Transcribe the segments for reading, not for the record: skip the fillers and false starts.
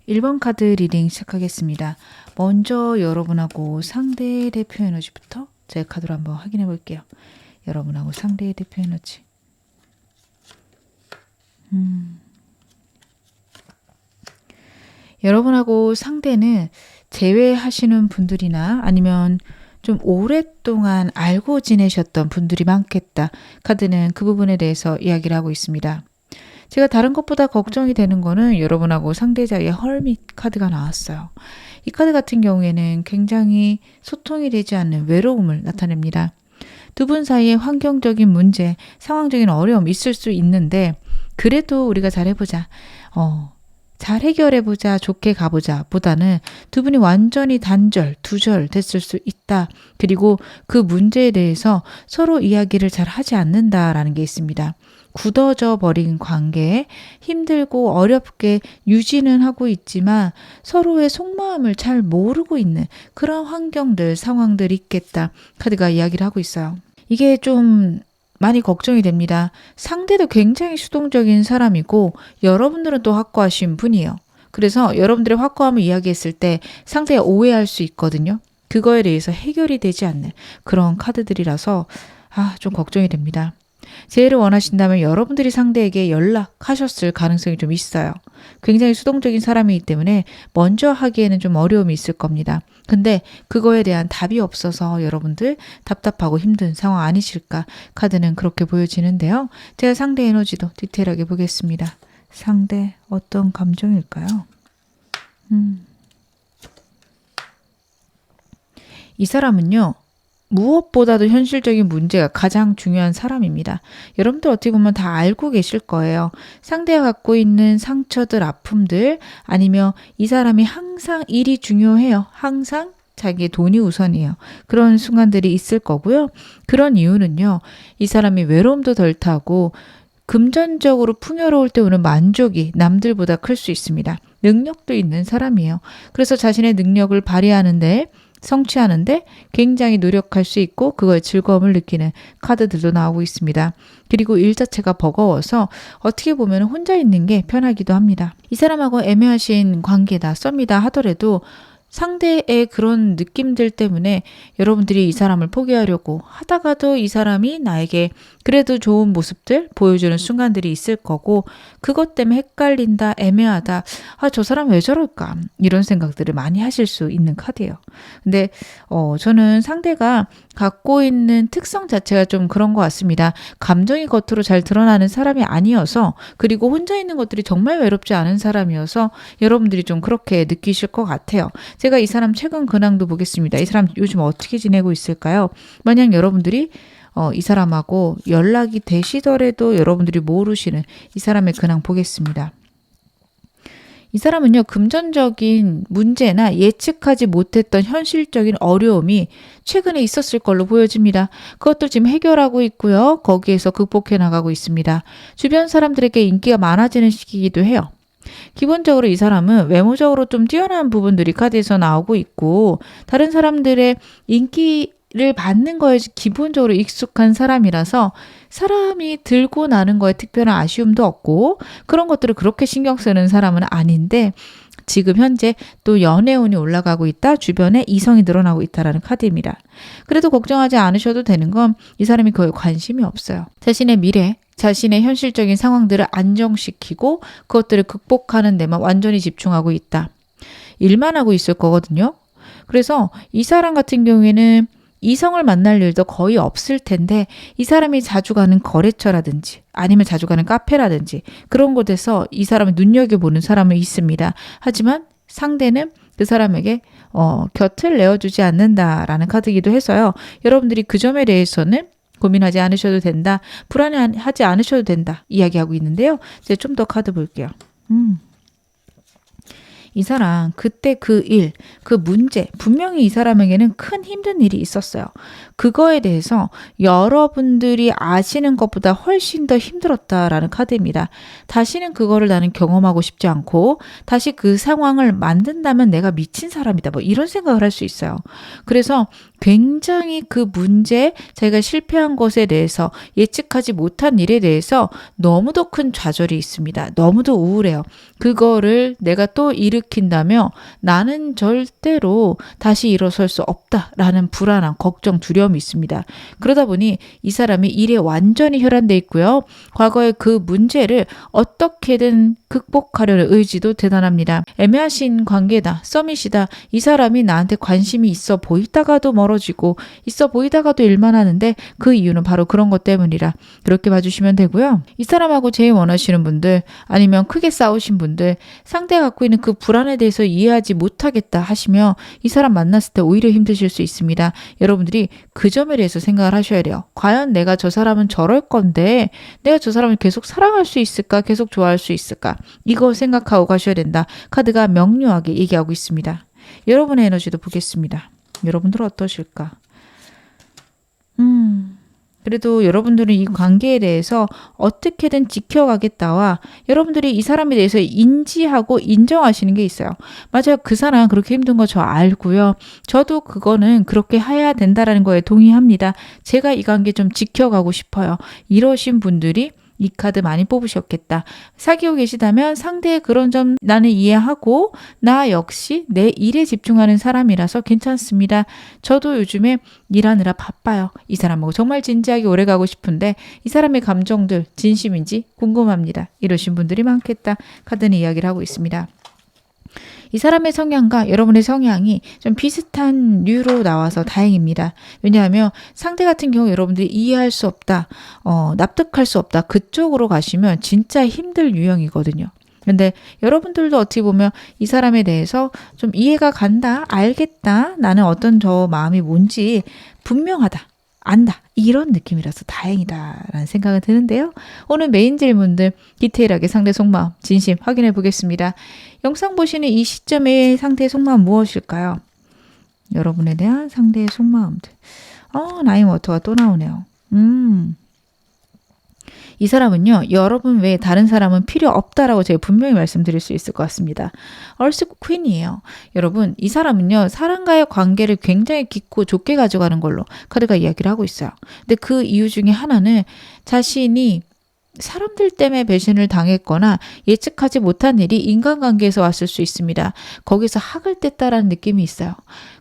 1번 카드 리딩 시작하겠습니다. 먼저 여러분하고 상대의 대표 에너지부터 제 카드로 한번 확인해 볼게요. 여러분하고 상대의 대표 에너지. 여러분하고 상대는 재회하시는 분들이나 아니면 좀 오랫동안 알고 지내셨던 분들이 많겠다. 카드는 그 부분에 대해서 이야기를 하고 있습니다. 제가 다른 것보다 걱정이 되는 거는 여러분하고 상대자의 헐밋 카드가 나왔어요. 이 카드 같은 경우에는 굉장히 소통이 되지 않는 외로움을 나타냅니다. 두 분 사이에 환경적인 문제, 상황적인 어려움 있을 수 있는데 그래도 우리가 잘해보자. 잘 해결해보자, 좋게 가보자 보다는 두 분이 완전히 단절, 두절 됐을 수 있다. 그리고 그 문제에 대해서 서로 이야기를 잘 하지 않는다라는 게 있습니다. 굳어져 버린 관계에 힘들고 어렵게 유지는 하고 있지만 서로의 속마음을 잘 모르고 있는 그런 환경들, 상황들이 있겠다. 카드가 이야기를 하고 있어요. 이게 좀 많이 걱정이 됩니다. 상대도 굉장히 수동적인 사람이고 여러분들은 또 확고하신 분이에요. 그래서 여러분들의 확고함을 이야기했을 때 상대가 오해할 수 있거든요. 그거에 대해서 해결이 되지 않는 그런 카드들이라서 좀 걱정이 됩니다. 재해를 원하신다면 여러분들이 상대에게 연락하셨을 가능성이 좀 있어요. 굉장히 수동적인 사람이기 때문에 먼저 하기에는 좀 어려움이 있을 겁니다. 근데 그거에 대한 답이 없어서 여러분들 답답하고 힘든 상황 아니실까? 카드는 그렇게 보여지는데요. 제가 상대 에너지도 디테일하게 보겠습니다. 상대 어떤 감정일까요? 이 사람은요. 무엇보다도 현실적인 문제가 가장 중요한 사람입니다. 여러분들 어떻게 보면 다 알고 계실 거예요. 상대가 갖고 있는 상처들, 아픔들 아니면 이 사람이 항상 일이 중요해요. 항상 자기의 돈이 우선이에요. 그런 순간들이 있을 거고요. 그런 이유는요. 이 사람이 외로움도 덜 타고 금전적으로 풍요로울 때 오는 만족이 남들보다 클 수 있습니다. 능력도 있는 사람이에요. 그래서 자신의 능력을 발휘하는데 성취하는데 굉장히 노력할 수 있고 그거에 즐거움을 느끼는 카드들도 나오고 있습니다. 그리고 일 자체가 버거워서 어떻게 보면 혼자 있는 게 편하기도 합니다. 이 사람하고 애매하신 관계다, 썸이다 하더라도 상대의 그런 느낌들 때문에 여러분들이 이 사람을 포기하려고 하다가도 이 사람이 나에게 그래도 좋은 모습들 보여주는 순간들이 있을 거고 그것 때문에 헷갈린다, 애매하다, 저 사람 왜 저럴까 이런 생각들을 많이 하실 수 있는 카드예요. 근데 저는 상대가 갖고 있는 특성 자체가 좀 그런 것 같습니다. 감정이 겉으로 잘 드러나는 사람이 아니어서 그리고 혼자 있는 것들이 정말 외롭지 않은 사람이어서 여러분들이 좀 그렇게 느끼실 것 같아요. 제가 이 사람 최근 근황도 보겠습니다. 이 사람 요즘 어떻게 지내고 있을까요? 만약 여러분들이 이 사람하고 연락이 되시더라도 여러분들이 모르시는 이 사람의 근황 보겠습니다. 이 사람은요, 금전적인 문제나 예측하지 못했던 현실적인 어려움이 최근에 있었을 걸로 보여집니다. 그것도 지금 해결하고 있고요. 거기에서 극복해 나가고 있습니다. 주변 사람들에게 인기가 많아지는 시기이기도 해요. 기본적으로 이 사람은 외모적으로 좀 뛰어난 부분들이 카드에서 나오고 있고 다른 사람들의 인기를 받는 거에 기본적으로 익숙한 사람이라서 사람이 들고 나는 거에 특별한 아쉬움도 없고 그런 것들을 그렇게 신경 쓰는 사람은 아닌데 지금 현재 또 연애운이 올라가고 있다. 주변에 이성이 늘어나고 있다라는 카드입니다. 그래도 걱정하지 않으셔도 되는 건 이 사람이 그거에 관심이 없어요. 자신의 미래, 자신의 현실적인 상황들을 안정시키고 그것들을 극복하는 데만 완전히 집중하고 있다. 일만 하고 있을 거거든요. 그래서 이 사람 같은 경우에는 이성을 만날 일도 거의 없을 텐데 이 사람이 자주 가는 거래처라든지 아니면 자주 가는 카페라든지 그런 곳에서 이 사람을 눈여겨보는 사람은 있습니다. 하지만 상대는 그 사람에게 곁을 내어주지 않는다라는 카드이기도 해서요. 여러분들이 그 점에 대해서는 고민하지 않으셔도 된다. 불안해하지 않으셔도 된다. 이야기하고 있는데요. 이제 좀 더 카드 볼게요. 이 사람 그때 그 일, 그 문제 분명히 이 사람에게는 큰 힘든 일이 있었어요. 그거에 대해서 여러분들이 아시는 것보다 훨씬 더 힘들었다라는 카드입니다. 다시는 그거를 나는 경험하고 싶지 않고 다시 그 상황을 만든다면 내가 미친 사람이다. 뭐 이런 생각을 할 수 있어요. 그래서 굉장히 그 문제, 자기가 실패한 것에 대해서 예측하지 못한 일에 대해서 너무도 큰 좌절이 있습니다. 너무도 우울해요. 그거를 내가 또 일으킨다며 나는 절대로 다시 일어설 수 없다라는 불안함, 걱정, 두려움이 있습니다. 그러다 보니 이 사람이 일에 완전히 혈안돼 있고요. 과거의 그 문제를 어떻게든 극복하려는 의지도 대단합니다. 애매하신 관계다, 서밋이다. 이 사람이 나한테 관심이 있어 보이다가도 멀어지고 있어 보이다가도 일만 하는데 그 이유는 바로 그런 것 때문이라 그렇게 봐주시면 되고요. 이 사람하고 제일 원하시는 분들 아니면 크게 싸우신 분들 상대가 갖고 있는 그 불안에 대해서 이해하지 못하겠다 하시면 이 사람 만났을 때 오히려 힘드실 수 있습니다. 여러분들이 그 점에 대해서 생각을 하셔야 돼요. 과연 내가 저 사람은 저럴 건데 내가 저 사람을 계속 사랑할 수 있을까? 계속 좋아할 수 있을까? 이거 생각하고 가셔야 된다. 카드가 명료하게 얘기하고 있습니다. 여러분의 에너지도 보겠습니다. 여러분들은 어떠실까? 그래도 여러분들은 이 관계에 대해서 어떻게든 지켜가겠다와 여러분들이 이 사람에 대해서 인지하고 인정하시는 게 있어요. 맞아요. 그 사람 그렇게 힘든 거 저 알고요. 저도 그거는 그렇게 해야 된다라는 거에 동의합니다. 제가 이 관계 좀 지켜가고 싶어요. 이러신 분들이 이 카드 많이 뽑으셨겠다. 사귀고 계시다면 상대의 그런 점 나는 이해하고 나 역시 내 일에 집중하는 사람이라서 괜찮습니다. 저도 요즘에 일하느라 바빠요. 이 사람하고 정말 진지하게 오래 가고 싶은데 이 사람의 감정들 진심인지 궁금합니다. 이러신 분들이 많겠다. 카드는 이야기를 하고 있습니다. 이 사람의 성향과 여러분의 성향이 좀 비슷한 류로 나와서 다행입니다. 왜냐하면 상대 같은 경우 여러분들이 이해할 수 없다, 납득할 수 없다. 그쪽으로 가시면 진짜 힘들 유형이거든요. 근데 여러분들도 어떻게 보면 이 사람에 대해서 좀 이해가 간다, 알겠다, 나는 어떤 저 마음이 뭔지 분명하다, 안다. 이런 느낌이라서 다행이다라는 생각은 드는데요. 오늘 메인 질문들 디테일하게 상대 속마음, 진심 확인해 보겠습니다. 영상 보시는 이 시점에 상대의 속마음 무엇일까요? 여러분에 대한 상대의 속마음들. 나인워터가 또 나오네요. 이 사람은요, 여러분 외에 다른 사람은 필요 없다라고 제가 분명히 말씀드릴 수 있을 것 같습니다. 얼스 퀸이에요. 여러분, 이 사람은요, 사람과의 관계를 굉장히 깊고 좁게 가져가는 걸로 카드가 이야기를 하고 있어요. 근데 그 이유 중에 하나는 자신이 사람들 때문에 배신을 당했거나 예측하지 못한 일이 인간관계에서 왔을 수 있습니다. 거기서 학을 뗐다라는 느낌이 있어요.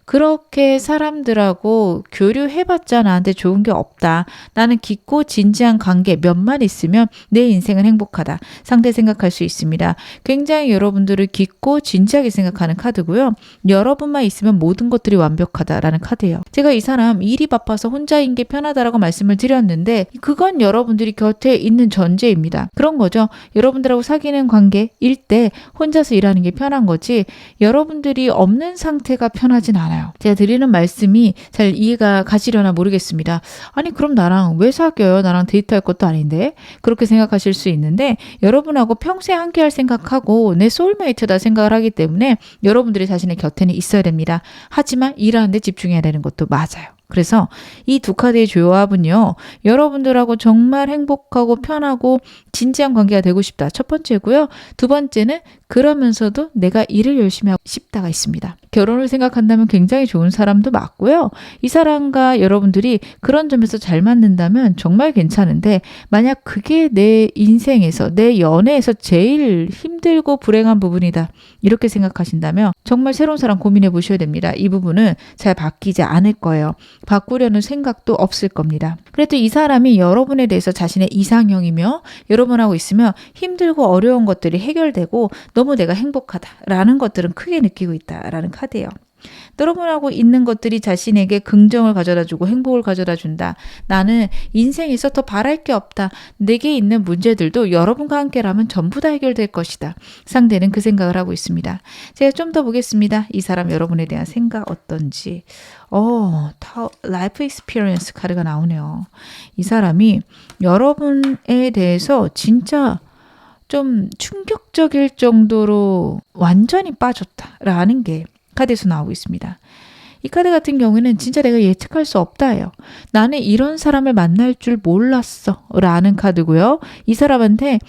그렇게 사람들하고 교류해봤자 나한테 좋은 게 없다. 나는 깊고 진지한 관계 몇만 있으면 내 인생은 행복하다. 상대 생각할 수 있습니다. 굉장히 여러분들을 깊고 진지하게 생각하는 카드고요. 여러분만 있으면 모든 것들이 완벽하다라는 카드예요. 제가 이 사람 일이 바빠서 혼자인 게 편하다라고 말씀을 드렸는데 그건 여러분들이 곁에 있는 전제입니다. 그런 거죠. 여러분들하고 사귀는 관계일 때 혼자서 일하는 게 편한 거지 여러분들이 없는 상태가 편하진 않아요. 제가 드리는 말씀이 잘 이해가 가시려나 모르겠습니다. 아니 그럼 나랑 왜 사귀어요? 나랑 데이트할 것도 아닌데? 그렇게 생각하실 수 있는데 여러분하고 평생 함께할 생각하고 내 소울메이트다 생각을 하기 때문에 여러분들이 자신의 곁에는 있어야 됩니다. 하지만 일하는데 집중해야 되는 것도 맞아요. 그래서 이 두 카드의 조합은요. 여러분들하고 정말 행복하고 편하고 진지한 관계가 되고 싶다. 첫 번째고요. 두 번째는 그러면서도 내가 일을 열심히 하고 싶다가 있습니다. 결혼을 생각한다면 굉장히 좋은 사람도 맞고요. 이 사람과 여러분들이 그런 점에서 잘 맞는다면 정말 괜찮은데 만약 그게 내 인생에서 내 연애에서 제일 힘들고 불행한 부분이다. 이렇게 생각하신다면 정말 새로운 사람 고민해 보셔야 됩니다. 이 부분은 잘 바뀌지 않을 거예요. 바꾸려는 생각도 없을 겁니다. 그래도 이 사람이 여러분에 대해서 자신의 이상형이며 여러분하고 있으면 힘들고 어려운 것들이 해결되고 너무 내가 행복하다라는 것들은 크게 느끼고 있다라는 카드예요. 여러분하고 있는 것들이 자신에게 긍정을 가져다주고 행복을 가져다준다. 나는 인생에서 더 바랄 게 없다. 내게 있는 문제들도 여러분과 함께라면 전부 다 해결될 것이다. 상대는 그 생각을 하고 있습니다. 제가 좀 더 보겠습니다. 이 사람 여러분에 대한 생각 어떤지. 라이프 익스피리언스 카드가 나오네요. 이 사람이 여러분에 대해서 진짜 좀 충격적일 정도로 완전히 빠졌다라는 게 카드에서 나오고 있습니다. 이 카드 같은 경우에는 진짜 내가 예측할 수 없다예요. 나는 이런 사람을 만날 줄 몰랐어 라는 카드고요. 이 사람한테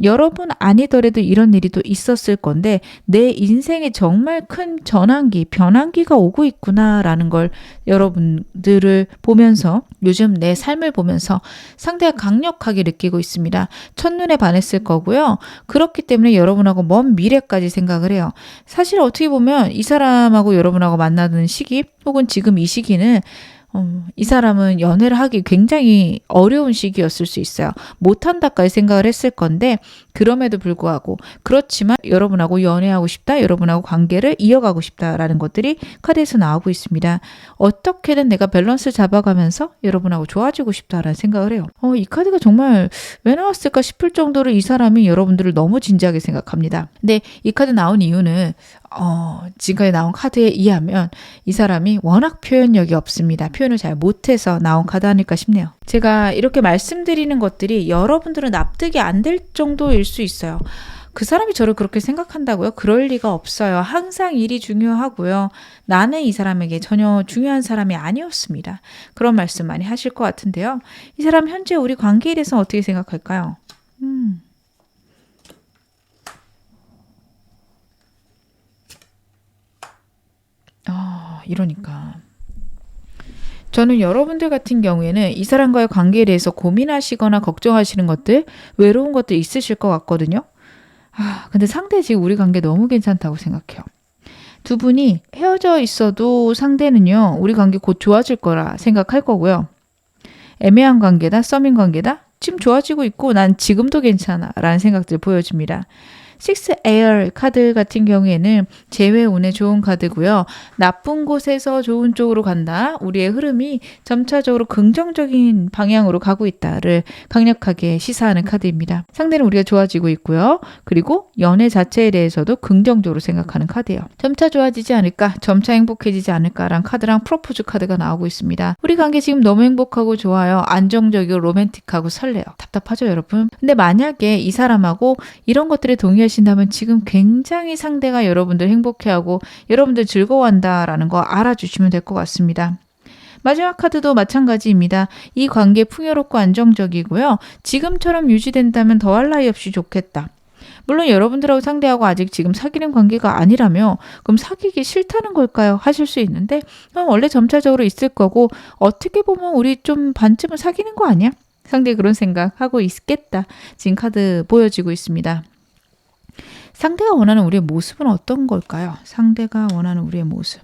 여러분 아니더라도 이런 일이 또 있었을 건데 내 인생에 정말 큰 전환기, 변환기가 오고 있구나라는 걸 여러분들을 보면서 요즘 내 삶을 보면서 상대가 강력하게 느끼고 있습니다. 첫눈에 반했을 거고요. 그렇기 때문에 여러분하고 먼 미래까지 생각을 해요. 사실 어떻게 보면 이 사람하고 여러분하고 만나는 시기 혹은 지금 이 시기는 이 사람은 연애를 하기 굉장히 어려운 시기였을 수 있어요. 못한다까지 생각을 했을 건데 그럼에도 불구하고 그렇지만 여러분하고 연애하고 싶다, 여러분하고 관계를 이어가고 싶다라는 것들이 카드에서 나오고 있습니다. 어떻게든 내가 밸런스 잡아가면서 여러분하고 좋아지고 싶다라는 생각을 해요. 이 카드가 정말 왜 나왔을까 싶을 정도로 이 사람이 여러분들을 너무 진지하게 생각합니다. 근데 이 카드 나온 이유는 지금까지 나온 카드에 의하면 이 사람이 워낙 표현력이 없습니다. 표현을 잘 못해서 나온 카드 아닐까 싶네요. 제가 이렇게 말씀드리는 것들이 여러분들은 납득이 안 될 정도일 수 있어요. 그 사람이 저를 그렇게 생각한다고요? 그럴 리가 없어요. 항상 일이 중요하고요. 나는 이 사람에게 전혀 중요한 사람이 아니었습니다. 그런 말씀 많이 하실 것 같은데요. 이 사람 현재 우리 관계에 대해서 어떻게 생각할까요? 이러니까. 저는 여러분들 같은 경우에는 이 사람과의 관계에 대해서 고민하시거나 걱정하시는 것들, 외로운 것들 있으실 것 같거든요. 근데 상대 지금 우리 관계 너무 괜찮다고 생각해요. 두 분이 헤어져 있어도 상대는요, 우리 관계 곧 좋아질 거라 생각할 거고요. 애매한 관계다, 썸인 관계다, 지금 좋아지고 있고 난 지금도 괜찮아 라는 생각들 보여집니다. 6에어 카드 같은 경우에는 재회운에 좋은 카드고요. 나쁜 곳에서 좋은 쪽으로 간다. 우리의 흐름이 점차적으로 긍정적인 방향으로 가고 있다를 강력하게 시사하는 카드입니다. 상대는 우리가 좋아지고 있고요. 그리고 연애 자체에 대해서도 긍정적으로 생각하는 카드예요. 점차 좋아지지 않을까? 점차 행복해지지 않을까라는 카드랑 프로포즈 카드가 나오고 있습니다. 우리 관계 지금 너무 행복하고 좋아요. 안정적이고 로맨틱하고 설레요. 답답하죠, 여러분? 근데 만약에 이 사람하고 이런 것들에 동의하신다면 지금 굉장히 상대가 여러분들 행복해하고 여러분들 즐거워한다라는 거 알아주시면 될 것 같습니다. 마지막 카드도 마찬가지입니다. 이 관계 풍요롭고 안정적이고요. 지금처럼 유지된다면 더할 나위 없이 좋겠다. 물론 여러분들하고 상대하고 아직 지금 사귀는 관계가 아니라며 그럼 사귀기 싫다는 걸까요? 하실 수 있는데 원래 점차적으로 있을 거고 어떻게 보면 우리 좀 반쯤은 사귀는 거 아니야? 상대 그런 생각하고 있겠다. 지금 카드 보여지고 있습니다. 상대가 원하는 우리의 모습은 어떤 걸까요? 상대가 원하는 우리의 모습.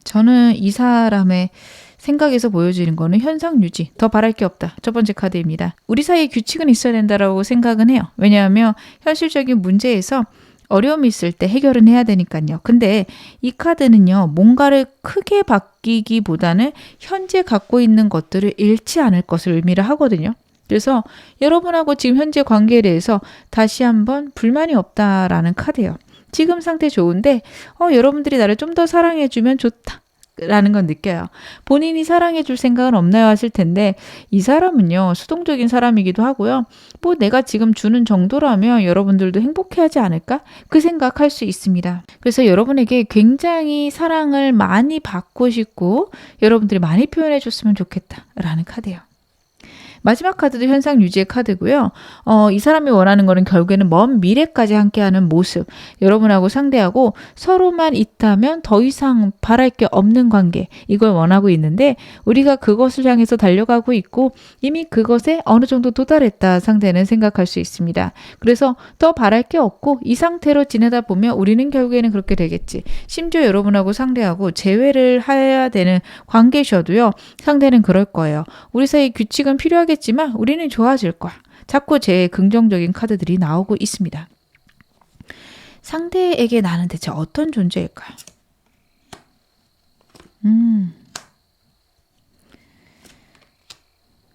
저는 이 사람의 생각에서 보여지는 거는 현상 유지, 더 바랄 게 없다. 첫 번째 카드입니다. 우리 사이에 규칙은 있어야 된다라고 생각은 해요. 왜냐하면 현실적인 문제에서 어려움이 있을 때 해결은 해야 되니까요. 근데 이 카드는요. 뭔가를 크게 바뀌기보다는 현재 갖고 있는 것들을 잃지 않을 것을 의미를 하거든요. 그래서 여러분하고 지금 현재 관계에 대해서 다시 한번 불만이 없다라는 카드예요. 지금 상태 좋은데 여러분들이 나를 좀 더 사랑해주면 좋다. 라는 건 느껴요. 본인이 사랑해줄 생각은 없나요? 하실 텐데 이 사람은요. 수동적인 사람이기도 하고요. 뭐 내가 지금 주는 정도라면 여러분들도 행복해하지 않을까? 그 생각할 수 있습니다. 그래서 여러분에게 굉장히 사랑을 많이 받고 싶고 여러분들이 많이 표현해줬으면 좋겠다라는 카드예요. 마지막 카드도 현상 유지의 카드고요. 이 사람이 원하는 거는 결국에는 먼 미래까지 함께하는 모습. 여러분하고 상대하고 서로만 있다면 더 이상 바랄 게 없는 관계. 이걸 원하고 있는데 우리가 그것을 향해서 달려가고 있고 이미 그것에 어느 정도 도달했다 상대는 생각할 수 있습니다. 그래서 더 바랄 게 없고 이 상태로 지내다 보면 우리는 결국에는 그렇게 되겠지. 심지어 여러분하고 상대하고 재회를 해야 되는 관계셔도요. 상대는 그럴 거예요. 우리 사이 규칙은 필요하겠지만 우리는 좋아질 거야. 자꾸 제 긍정적인 카드들이 나오고 있습니다. 상대에게 나는 대체 어떤 존재일까요?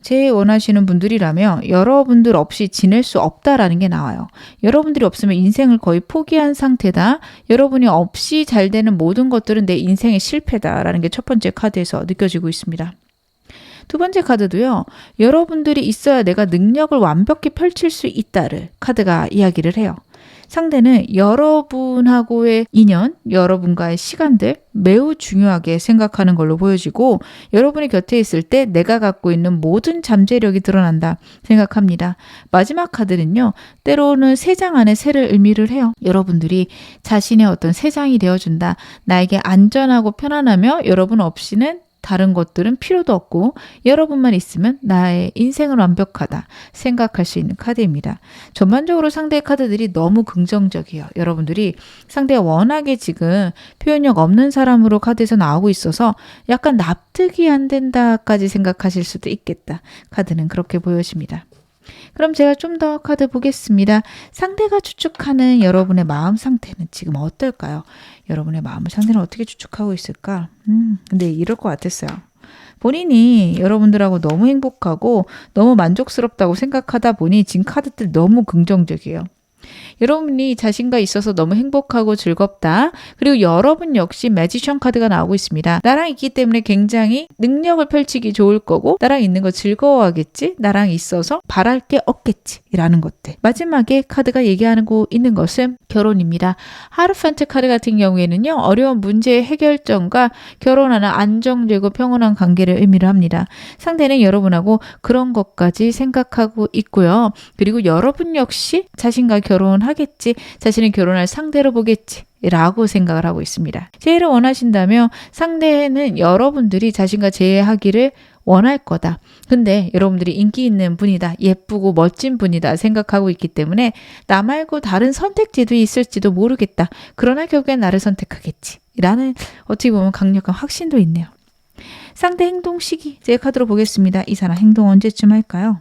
제 원하시는 분들이라면 여러분들 없이 지낼 수 없다라는 게 나와요. 여러분들이 없으면 인생을 거의 포기한 상태다. 여러분이 없이 잘 되는 모든 것들은 내 인생의 실패다라는 게 첫 번째 카드에서 느껴지고 있습니다. 두 번째 카드도요. 여러분들이 있어야 내가 능력을 완벽히 펼칠 수 있다를 카드가 이야기를 해요. 상대는 여러분하고의 인연, 여러분과의 시간들 매우 중요하게 생각하는 걸로 보여지고 여러분이 곁에 있을 때 내가 갖고 있는 모든 잠재력이 드러난다 생각합니다. 마지막 카드는요. 때로는 세 장 안에 새를 의미를 해요. 여러분들이 자신의 어떤 세 장이 되어준다. 나에게 안전하고 편안하며 여러분 없이는 다른 것들은 필요도 없고 여러분만 있으면 나의 인생은 완벽하다 생각할 수 있는 카드입니다. 전반적으로 상대의 카드들이 너무 긍정적이에요. 여러분들이 상대가 워낙에 지금 표현력 없는 사람으로 카드에서 나오고 있어서 약간 납득이 안 된다까지 생각하실 수도 있겠다. 카드는 그렇게 보여집니다. 그럼 제가 좀 더 카드 보겠습니다. 상대가 추측하는 여러분의 마음 상태는 지금 어떨까요? 여러분의 마음을 상대는 어떻게 추측하고 있을까? 근데 이럴 것 같았어요. 본인이 여러분들하고 너무 행복하고 너무 만족스럽다고 생각하다 보니 지금 카드들 너무 긍정적이에요. 여러분이 자신과 있어서 너무 행복하고 즐겁다. 그리고 여러분 역시 매지션 카드가 나오고 있습니다. 나랑 있기 때문에 굉장히 능력을 펼치기 좋을 거고 나랑 있는 거 즐거워하겠지. 나랑 있어서 바랄 게 없겠지. 라는 것들. 마지막에 카드가 얘기하고 있는 것은 결혼입니다. 하르판트 카드 같은 경우에는요. 어려운 문제의 해결점과 결혼하는 안정되고 평온한 관계를 의미를 합니다. 상대는 여러분하고 그런 것까지 생각하고 있고요. 그리고 여러분 역시 자신과 결혼하겠지. 자신은 결혼할 상대로 보겠지. 라고 생각을 하고 있습니다. 재회를 원하신다면 상대는 여러분들이 자신과 재회하기를 원할 거다. 근데 여러분들이 인기 있는 분이다. 예쁘고 멋진 분이다 생각하고 있기 때문에 나 말고 다른 선택지도 있을지도 모르겠다. 그러나 결국엔 나를 선택하겠지. 라는 어떻게 보면 강력한 확신도 있네요. 상대 행동 시기 제 카드로 보겠습니다. 이 사람 행동 언제쯤 할까요?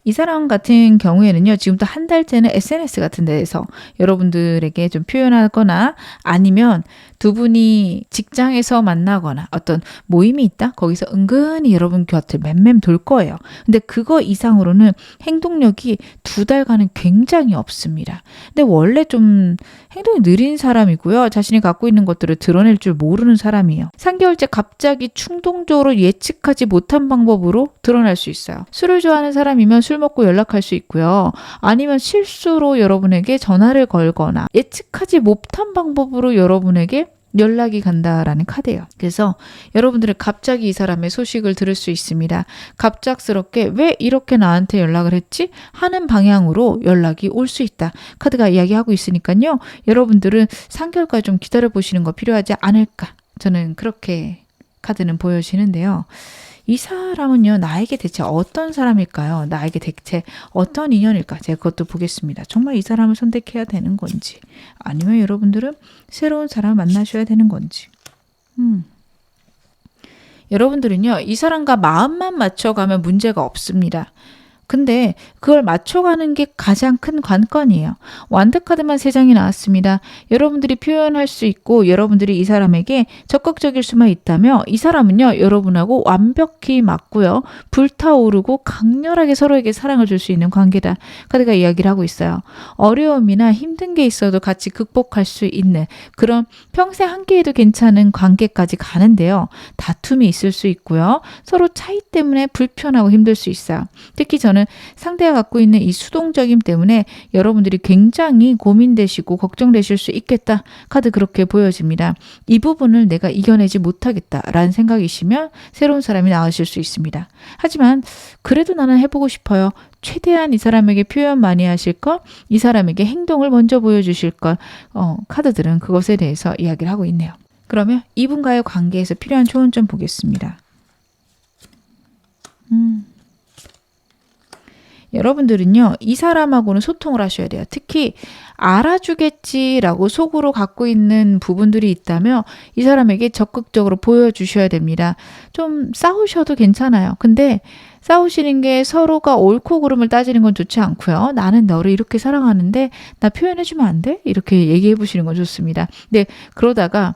이 사람 같은 경우에는요. 지금부터 한 달째는 SNS 같은 데에서 여러분들에게 좀 표현하거나 아니면 두 분이 직장에서 만나거나 어떤 모임이 있다? 거기서 은근히 여러분 곁을 맴맴 돌 거예요. 근데 그거 이상으로는 행동력이 2달간은 굉장히 없습니다. 근데 원래 좀 행동이 느린 사람이고요. 자신이 갖고 있는 것들을 드러낼 줄 모르는 사람이에요. 3개월째 갑자기 충동적으로 예측하지 못한 방법으로 드러날 수 있어요. 술을 좋아하는 사람이면 술 먹고 연락할 수 있고요. 아니면 실수로 여러분에게 전화를 걸거나 예측하지 못한 방법으로 여러분에게 연락이 간다라는 카드예요. 그래서 여러분들은 갑자기 이 사람의 소식을 들을 수 있습니다. 갑작스럽게 왜 이렇게 나한테 연락을 했지? 하는 방향으로 연락이 올 수 있다. 카드가 이야기하고 있으니까요. 여러분들은 3개월까지 좀 기다려보시는 거 필요하지 않을까? 저는 그렇게 카드는 보여지는데요. 이 사람은요. 나에게 대체 어떤 사람일까요? 나에게 대체 어떤 인연일까? 제가 그것도 보겠습니다. 정말 이 사람을 선택해야 되는 건지 아니면 여러분들은 새로운 사람을 만나셔야 되는 건지. 여러분들은요. 이 사람과 마음만 맞춰가면 문제가 없습니다. 근데 그걸 맞춰가는 게 가장 큰 관건이에요. 완드 카드만 3장이 나왔습니다. 여러분들이 표현할 수 있고 여러분들이 이 사람에게 적극적일 수만 있다면 이 사람은요. 여러분하고 완벽히 맞고요. 불타오르고 강렬하게 서로에게 사랑을 줄 수 있는 관계다. 카드가 이야기를 하고 있어요. 어려움이나 힘든 게 있어도 같이 극복할 수 있는 그런 평생 함께해도 괜찮은 관계까지 가는데요. 다툼이 있을 수 있고요. 서로 차이 때문에 불편하고 힘들 수 있어요. 특히 저는 상대가 갖고 있는 이 수동적임 때문에 여러분들이 굉장히 고민되시고 걱정되실 수 있겠다. 카드 그렇게 보여집니다. 이 부분을 내가 이겨내지 못하겠다라는 생각이시면 새로운 사람이 나으실 수 있습니다. 하지만 그래도 나는 해보고 싶어요. 최대한 이 사람에게 표현 많이 하실 것, 이 사람에게 행동을 먼저 보여주실 것, 카드들은 그것에 대해서 이야기를 하고 있네요. 그러면 이분과의 관계에서 필요한 조언 좀 보겠습니다. 여러분들은요. 이 사람하고는 소통을 하셔야 돼요. 특히 알아주겠지라고 속으로 갖고 있는 부분들이 있다면 이 사람에게 적극적으로 보여주셔야 됩니다. 좀 싸우셔도 괜찮아요. 근데 싸우시는 게 서로가 옳고 그름을 따지는 건 좋지 않고요. 나는 너를 이렇게 사랑하는데 나 표현해주면 안 돼? 이렇게 얘기해 보시는 건 좋습니다. 근데 그러다가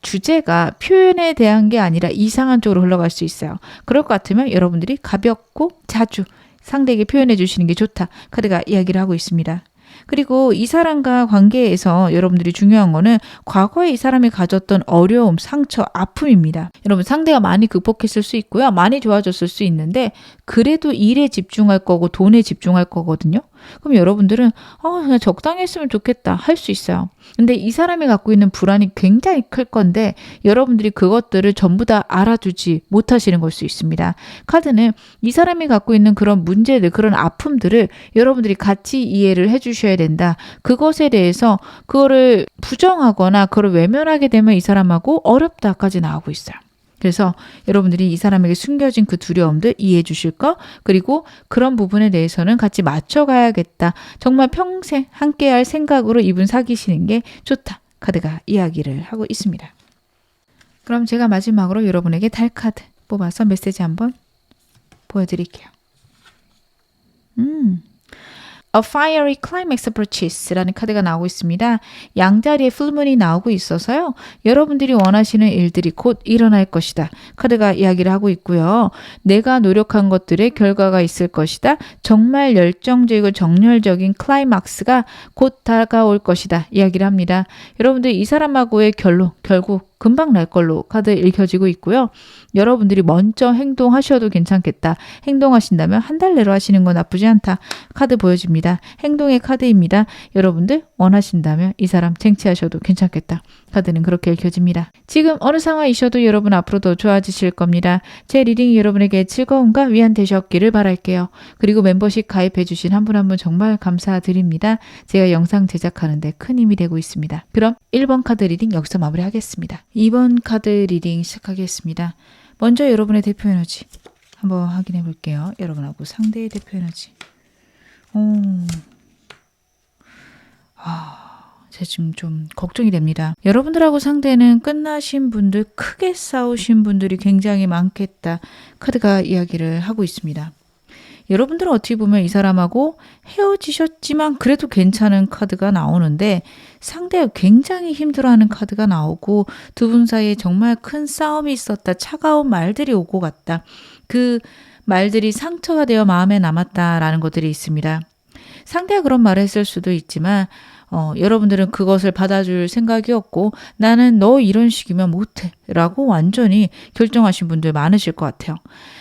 주제가 표현에 대한 게 아니라 이상한 쪽으로 흘러갈 수 있어요. 그럴 것 같으면 여러분들이 가볍고 자주 상대에게 표현해 주시는 게 좋다. 카드가 이야기를 하고 있습니다. 그리고 이 사람과 관계에서 여러분들이 중요한 거는 과거에 이 사람이 가졌던 어려움, 상처, 아픔입니다. 여러분 상대가 많이 극복했을 수 있고요. 많이 좋아졌을 수 있는데 그래도 일에 집중할 거고 돈에 집중할 거거든요. 그럼 여러분들은 그냥 적당히 했으면 좋겠다 할 수 있어요. 근데 이 사람이 갖고 있는 불안이 굉장히 클 건데 여러분들이 그것들을 전부 다 알아주지 못하시는 걸 수 있습니다. 카드는 이 사람이 갖고 있는 그런 문제들, 그런 아픔들을 여러분들이 같이 이해를 해주셔야 된다. 그것에 대해서 그거를 부정하거나 그걸 외면하게 되면 이 사람하고 어렵다까지 나오고 있어요. 그래서 여러분들이 이 사람에게 숨겨진 그 두려움들 이해해 주실 거, 그리고 그런 부분에 대해서는 같이 맞춰가야겠다. 정말 평생 함께할 생각으로 이분 사귀시는 게 좋다. 카드가 이야기를 하고 있습니다. 그럼 제가 마지막으로 여러분에게 달 카드 뽑아서 메시지 한번 보여드릴게요. A fiery climax approaches라는 카드가 나오고 있습니다. 양자리에 풀문이 나오고 있어서요. 여러분들이 원하시는 일들이 곧 일어날 것이다. 카드가 이야기를 하고 있고요. 내가 노력한 것들의 결과가 있을 것이다. 정말 열정적이고 정열적인 클라이막스가 곧 다가올 것이다. 이야기를 합니다. 여러분들 이 사람하고의 결국 금방 날 걸로 카드 읽혀지고 있고요. 여러분들이 먼저 행동하셔도 괜찮겠다. 행동하신다면 한 달 내로 하시는 건 나쁘지 않다. 카드 보여집니다. 행동의 카드입니다. 여러분들 원하신다면 이 사람 쟁취하셔도 괜찮겠다. 카드는 그렇게 읽혀집니다. 지금 어느 상황이셔도 여러분 앞으로 더 좋아지실 겁니다. 제 리딩이 여러분에게 즐거움과 위안 되셨기를 바랄게요. 그리고 멤버십 가입해 주신 한 분 한 분 정말 감사드립니다. 제가 영상 제작하는데 큰 힘이 되고 있습니다. 그럼 1번 카드 리딩 여기서 마무리하겠습니다. 2번 카드 리딩 시작하겠습니다. 먼저 여러분의 대표 에너지 한번 확인해 볼게요. 여러분하고 상대의 대표 에너지. 제가 지금 좀 걱정이 됩니다. 여러분들하고 상대는 끝나신 분들, 크게 싸우신 분들이 굉장히 많겠다. 카드가 이야기를 하고 있습니다. 여러분들은 어떻게 보면 이 사람하고 헤어지셨지만 그래도 괜찮은 카드가 나오는데 상대가 굉장히 힘들어하는 카드가 나오고 두 분 사이에 정말 큰 싸움이 있었다. 차가운 말들이 오고 갔다. 그 말들이 상처가 되어 마음에 남았다라는 것들이 있습니다. 상대가 그런 말을 했을 수도 있지만 여러분들은 그것을 받아줄 생각이었고 나는 너 이런 식이면 못해 라고 완전히 결정하신 분들 많으실 것 같아요.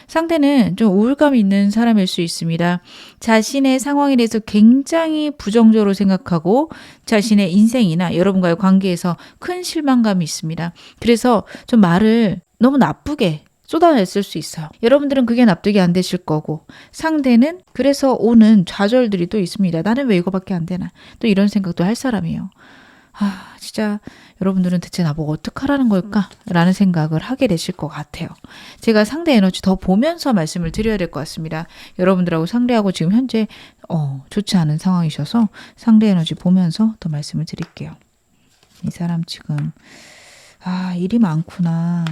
상대는 좀 우울감이 있는 사람일 수 있습니다. 자신의 상황에 대해서 굉장히 부정적으로 생각하고 자신의 인생이나 여러분과의 관계에서 큰 실망감이 있습니다. 그래서 좀 말을 너무 나쁘게 쏟아냈을 수 있어요. 여러분들은 그게 납득이 안 되실 거고 상대는 그래서 오는 좌절들이 또 있습니다. 나는 왜 이거밖에 안 되나? 또 이런 생각도 할 사람이에요. 진짜 여러분들은 대체 나보고 어떡하라는 걸까? 라는 생각을 하게 되실 것 같아요. 제가 상대 에너지 더 보면서 말씀을 드려야 될 것 같습니다. 여러분들하고 상대하고 지금 현재 좋지 않은 상황이셔서 상대 에너지 보면서 더 말씀을 드릴게요. 이 사람 지금 일이 많구나.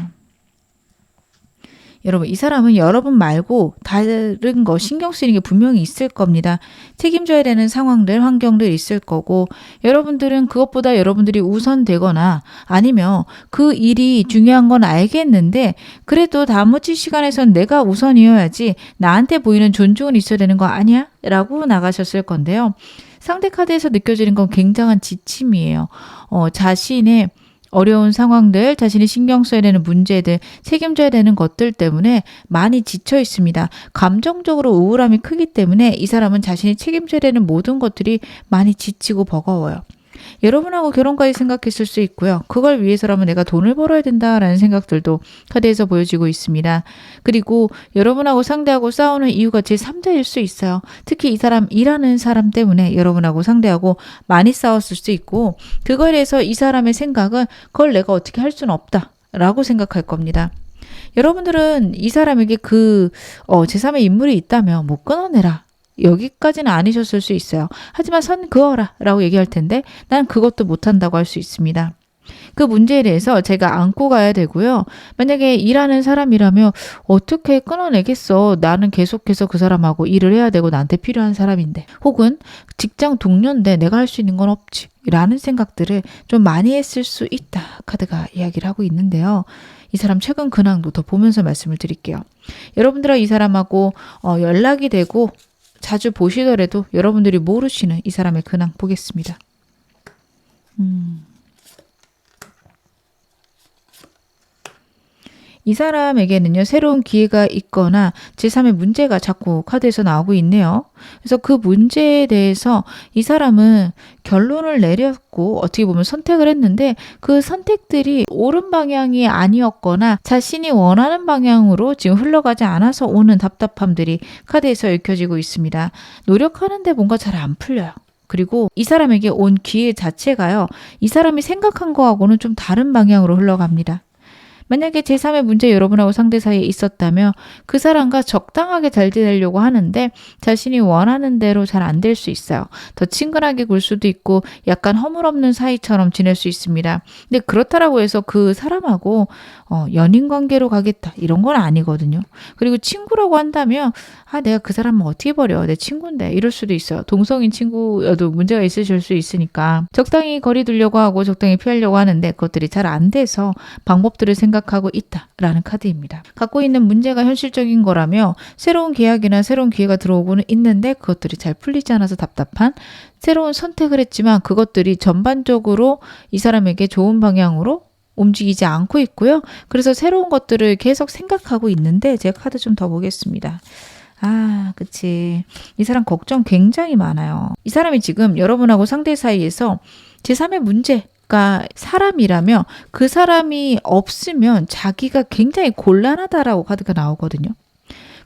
여러분 이 사람은 여러분 말고 다른 거 신경 쓰이는 게 분명히 있을 겁니다. 책임져야 되는 상황들, 환경들 있을 거고 여러분들은 그것보다 여러분들이 우선되거나 아니면 그 일이 중요한 건 알겠는데 그래도 나머지 시간에선 내가 우선이어야지 나한테 보이는 존중은 있어야 되는 거 아니야? 라고 나가셨을 건데요. 상대 카드에서 느껴지는 건 굉장한 지침이에요. 자신의 어려운 상황들, 자신이 신경 써야 되는 문제들, 책임져야 되는 것들 때문에 많이 지쳐 있습니다. 감정적으로 우울함이 크기 때문에 이 사람은 자신이 책임져야 되는 모든 것들이 많이 지치고 버거워요. 여러분하고 결혼까지 생각했을 수 있고요. 그걸 위해서라면 내가 돈을 벌어야 된다라는 생각들도 카드에서 보여지고 있습니다. 그리고 여러분하고 상대하고 싸우는 이유가 제3자일 수 있어요. 특히 이 사람 일하는 사람 때문에 여러분하고 상대하고 많이 싸웠을 수 있고 그거에 대해서 이 사람의 생각은 그걸 내가 어떻게 할 수는 없다 라고 생각할 겁니다. 여러분들은 이 사람에게 그 제3의 인물이 있다면 못 끊어내라. 여기까지는 아니셨을 수 있어요. 하지만 선 그어라 라고 얘기할 텐데 난 그것도 못한다고 할 수 있습니다. 그 문제에 대해서 제가 안고 가야 되고요. 만약에 일하는 사람이라면 어떻게 끊어내겠어. 나는 계속해서 그 사람하고 일을 해야 되고 나한테 필요한 사람인데 혹은 직장 동료인데 내가 할 수 있는 건 없지 라는 생각들을 좀 많이 했을 수 있다. 카드가 이야기를 하고 있는데요. 이 사람 최근 근황도 더 보면서 말씀을 드릴게요. 여러분들하고 이 사람하고 연락이 되고 자주 보시더라도 여러분들이 모르시는 이 사람의 근황 보겠습니다. 이 사람에게는요, 새로운 기회가 있거나 제3의 문제가 자꾸 카드에서 나오고 있네요. 그래서 그 문제에 대해서 이 사람은 결론을 내렸고 어떻게 보면 선택을 했는데 그 선택들이 옳은 방향이 아니었거나 자신이 원하는 방향으로 지금 흘러가지 않아서 오는 답답함들이 카드에서 읽혀지고 있습니다. 노력하는데 뭔가 잘 안 풀려요. 그리고 이 사람에게 온 기회 자체가요, 이 사람이 생각한 거하고는 좀 다른 방향으로 흘러갑니다. 만약에 제3의 문제 여러분하고 상대 사이에 있었다면 그 사람과 적당하게 잘 지내려고 하는데 자신이 원하는 대로 잘 안 될 수 있어요. 더 친근하게 굴 수도 있고 약간 허물없는 사이처럼 지낼 수 있습니다. 근데 그렇다라고 해서 그 사람하고 연인 관계로 가겠다 이런 건 아니거든요. 그리고 친구라고 한다면 내가 그 사람은 어떻게 버려? 내 친구인데 이럴 수도 있어요. 동성인 친구여도 문제가 있으실 수 있으니까 적당히 거리 두려고 하고 적당히 피하려고 하는데 그것들이 잘 안 돼서 방법들을 생각하고 있다라는 카드입니다. 갖고 있는 문제가 현실적인 거라며 새로운 계약이나 새로운 기회가 들어오고는 있는데 그것들이 잘 풀리지 않아서 답답한 새로운 선택을 했지만 그것들이 전반적으로 이 사람에게 좋은 방향으로 움직이지 않고 있고요. 그래서 새로운 것들을 계속 생각하고 있는데 제가 카드 좀 더 보겠습니다. 그치. 이 사람 걱정 굉장히 많아요. 이 사람이 지금 여러분하고 상대 사이에서 제3의 문제가 사람이라면 그 사람이 없으면 자기가 굉장히 곤란하다라고 카드가 나오거든요.